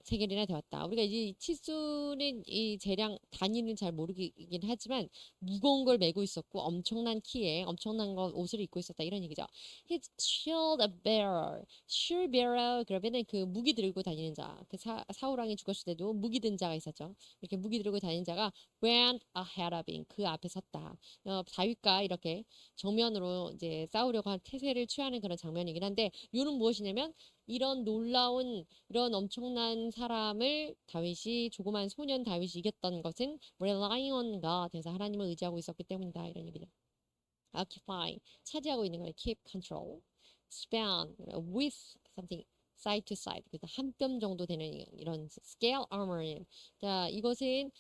세겔이나 되었다. 우리가 이제 치수는 이 재량 단위는 잘 모르긴 하지만 무거운 걸 메고 있었고 엄청난 키에 엄청난 옷을 입고 있었다 이런 얘기죠. His shield bearer, shield bearer 그러면은 그 무기 들고 다니는 자. 그 사울왕이 죽었을 때도 무기 든 자가 있었죠. 이렇게 무기 들고 다니는 자가 went ahead of him 그 앞에 섰다. 다윗과 이렇게 정면으로 이제 싸우려고 한 태세를 취하는 그런 장면이긴 한데 이는 무엇이냐면 이런 놀라운 이런 엄청난 사람을 조그만 소년 다윗이 이겼던 것은 relying on God, 그래서 하나님을 의지하고 있었기 때문이다 이런 얘기죠. Occupy, 차지하고 있는 거예요. Keep control. Span, with something side to side, 그래서 한 뼘 정도 되는 이런 scale armor. 자, 이것은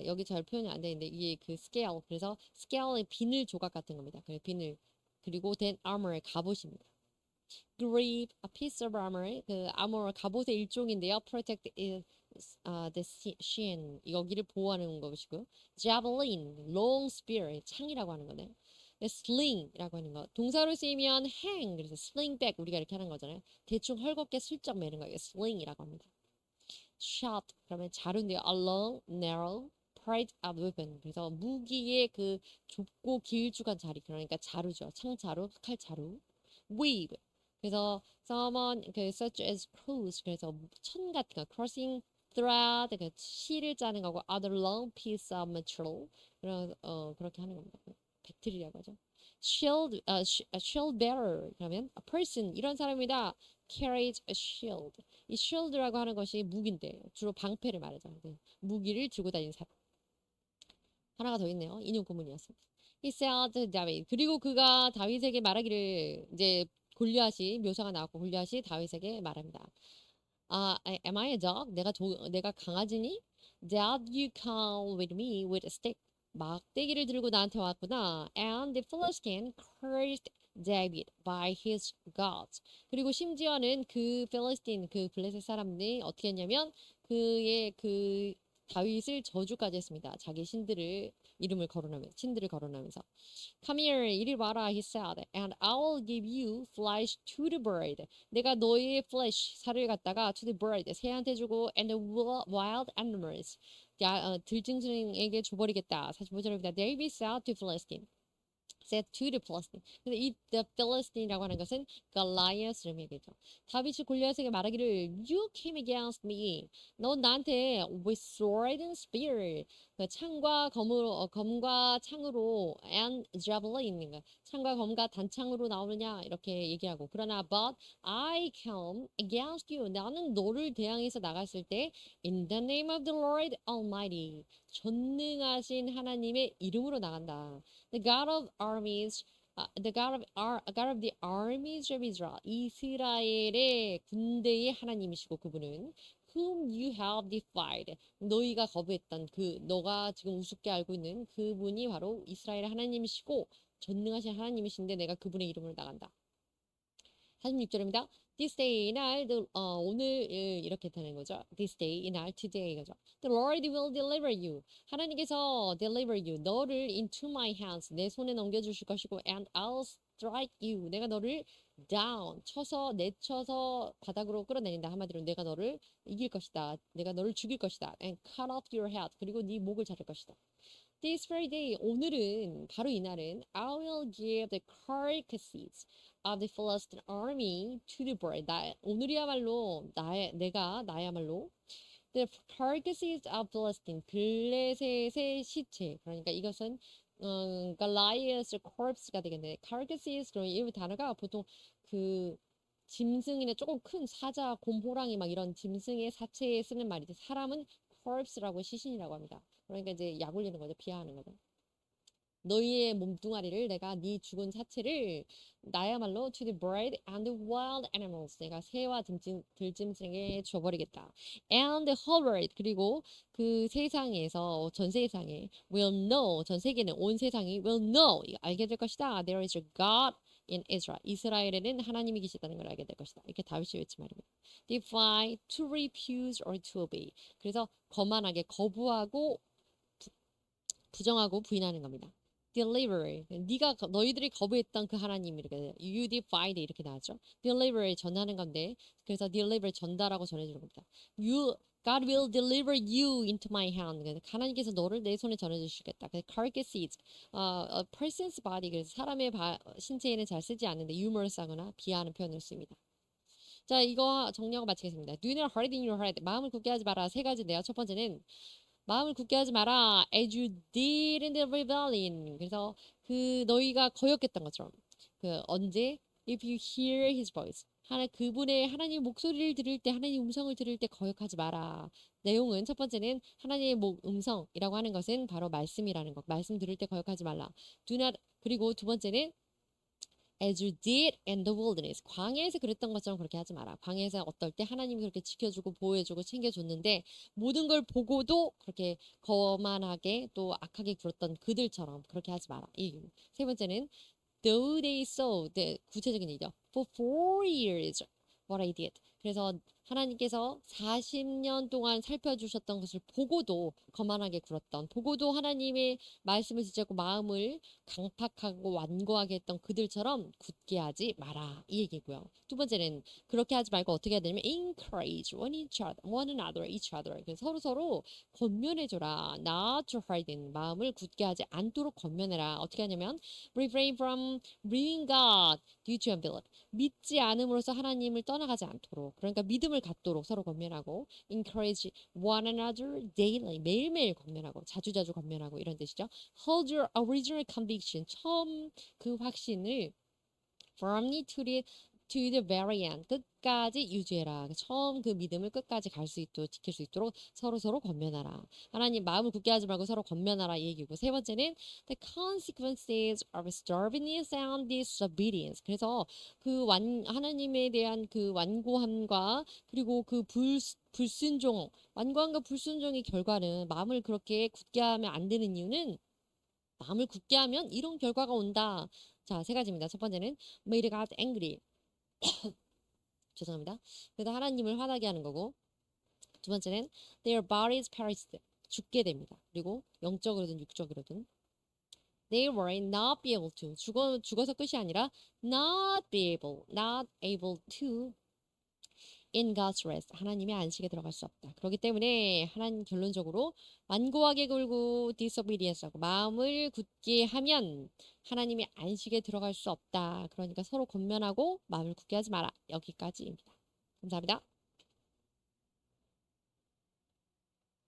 여기 잘 표현이 안 되는데 이게 그 scale, 그래서 scale의 비늘 조각 같은 겁니다. 그 비늘 그리고 된 armor 갑옷입니다. Greave, a piece of armor, 그 armor 갑옷의 일종인데요. Protect the shin, 여기를 보호하는 것이고요. Javelin, long spear, 창이라고 하는 거네. sling이라고 하는 거. 동사로 쓰이면 hang, 그래서 sling back 우리가 이렇게 하는 거잖아요. 대충 헐겁게 슬쩍 매는 거예요. sling이라고 합니다. Shot, 그러면 자루인데요. A long, narrow, part of weapon. 그래서 무기의 그 좁고 길쭉한 자리, 그러니까 자루죠. 창자루, 칼자루. Weave. 그래서 someone such as crows 그래서 천 같은 거 crossing thread 그 실을 짜는 거고 other long piece of material 그렇게 하는 겁니다. 배틀이라고 하죠. shield bearer 그러면 a person 이런 사람이다. carries a shield. 이 shield라고 하는 것이 무기인데 주로 방패를 말하죠. 무기를 들고 다니는 사람. 하나가 더 있네요. 인용 구문이었습니다. He said to David. 그리고 그가 다윗에게 말하기를 이제 골리앗이 묘사가 나왔고 골리앗이 다윗에게 말합니다. Am I a dog? 내가 강아지니? That you come with me with a stick. 막대기를 들고 나한테 왔구나. And the Philistine cursed David by his gods. 그리고 심지어는 그 필리스틴 그 블레셋 사람들이 어떻게 했냐면 그의 그 다윗을 저주까지 했습니다. 자기 신들을 이름을 거론하면서 신들을 거론하면서 Come here, 이리 와라, he said, and I will give you flesh to the bird. 내가 너의 flesh, 살을 갖다가 to the bird, 새한테 주고 and the wild animals, 들짐승에게 줘버리겠다. 45절입니다. David said to Philistine. said to the Philistine. 근데 이 the Philistine이라고 하는 것은 갈라이아스를 얘기죠. 다윗이 골리앗에게 말하기를 You came against me. 넌 나한테 with sword and spear. 그 창과 검으로 검과 창으로 and javelin. 창과 검과 단창으로 나오느냐 이렇게 얘기하고 그러나 but I come against you. 나는 너를 대항해서 나갔을 때 in the name of the Lord Almighty. 전능하신 하나님의 이름으로 나간다. The God of armies, God of the armies of Israel. 이스라엘의 군대의 하나님이시고 그분은 whom you have defied. 너희가 거부했던 너가 지금 우습게 알고 있는 그분이 바로 이스라엘의 하나님이시고 전능하신 하나님이신데 내가 그분의 이름으로 나간다. 46절입니다. This day 이날 오늘 이렇게 되는 거죠. This day 이날 today 거죠. The Lord will deliver you. 하나님께서 deliver you. 너를 into my hands. 내 손에 넘겨주실 것이고 and I'll strike you. 내가 너를 down 내쳐서 바닥으로 끌어내린다. 한마디로 내가 너를 이길 것이다. 내가 너를 죽일 것이다. And cut off your head. 그리고 네 목을 자를 것이다. This very day 오늘은 바로 이날은 I will give the carcasses of the Philistine army to the bird. 오늘이야말로 나야말로 the carcasses of Philistine 블레셋의 시체. 그러니까 이것은 Goliath's corpse가 되겠네. carcasses 그런 이 단어가 보통 그 짐승이나 조금 큰 사자, 곰, 호랑이 막 이런 짐승의 사체에 쓰는 말이지. 사람은 corpse라고 시신이라고 합니다. 그러니까 이제 약 올리는 거죠. 비하하는 거죠. 너희의 몸뚱아리를 내가 네 죽은 사체를 나야말로 to the bird and the wild animals 내가 새와 들짐승에게 줘버리겠다. And the whole world 그리고 그 세상에서 전 세상에 will know 전 세계는 온 세상이 will know 알게 될 것이다. There is a God in Israel. 이스라엘에는 하나님이 계시다는 걸 알게 될 것이다. 이렇게 다윗이 외친 말입니다. Defy, to refuse or to obey. 그래서 거만하게 거부하고 부정하고 부인하는 겁니다. Deliver. 너희들이 거부했던 그 하나님 이렇게 you defied 이렇게 나왔죠. Deliver 전하는 건데 그래서 deliver 전달하고 전해주는 겁니다. God will deliver you into my hand. 하나님께서 너를 내 손에 전해주시겠다. carcasses, a person's body. 그래서 사람의 신체에는 잘 쓰지 않는데 humorous하거나 비하하는 표현을 씁니다. 자, 이거 정리하고 마치겠습니다. Do not harden your heart. 마음을 굳게 하지 마라. 세 가지인데요. 첫 번째는 마음을 굳게 하지 마라. As you did in the rebellion. 그래서 너희가 거역했던 것처럼 언제 if you hear his voice. 그분의 하나님 목소리를 들을 때 하나님 음성을 들을 때 거역하지 마라. 내용은 첫 번째는 하나님의 음성이라고 하는 것은 바로 말씀이라는 것. 말씀 들을 때 거역하지 말라. Do not 그리고 두 번째는 as you did in the wilderness. 광야에서 그랬던 것처럼 그렇게 하지 마라. 광야에서 어떨 때 하나님이 그렇게 지켜주고 보호해주고 챙겨줬는데 모든 걸 보고도 그렇게 거만하게 또 악하게 굴었던 그들처럼 그렇게 하지 마라. 세 번째는 though they saw, 구체적인 얘기죠. For 4 years what I did. 그래서 하나님께서 40년 동안 살펴주셨던 것을 보고도 거만하게 굴었던, 보고도 하나님의 말씀을 지키고 마음을 강팍하고 완고하게 했던 그들처럼 굳게 하지 마라. 이 얘기고요. 두 번째는 그렇게 하지 말고 어떻게 해야 되냐면 encourage one another, each other. 서로 권면해줘라. Not to harden. 마음을 굳게 하지 않도록 권면해라. 어떻게 하냐면 refrain from bringing God due to unbelief. 믿지 않음으로써 하나님을 떠나가지 않도록 그러니까 믿음을 갖도록 서로 권면하고 encourage one another daily 매일매일 권면하고 자주자주 권면하고 이런 뜻이죠. Hold your original conviction 처음 그 확신을 firmly to the very end 끝까지 유지해라. 처음 그 믿음을 끝까지 갈 수 있도록 지킬 수 있도록 서로 권면하라. 하나님 마음을 굳게 하지 말고 서로 권면하라 이 얘기고 세 번째는 the consequences of stubbornness and disobedience. 그래서 하나님에 대한 그 완고함과 그리고 그 불순종 완고함과 불순종의 결과는 마음을 그렇게 굳게 하면 안 되는 이유는 마음을 굳게 하면 이런 결과가 온다. 자, 세 가지입니다. 첫 번째는 made God angry. 죄송합니다. 그래서 하나님을 화나게 하는 거고 두 번째는 their bodies perished. 죽게 됩니다. 그리고 영적으로든 육적으로든 they were not be able to 죽어서 끝이 아니라 not able to in God's rest 하나님의 안식에 들어갈 수 없다. 그렇기 때문에 하나님 결론적으로 완고하게 굴고 disobedience하고 마음을 굳게 하면 하나님의 안식에 들어갈 수 없다. 그러니까 서로 권면하고 마음을 굳게 하지 마라. 여기까지입니다. 감사합니다.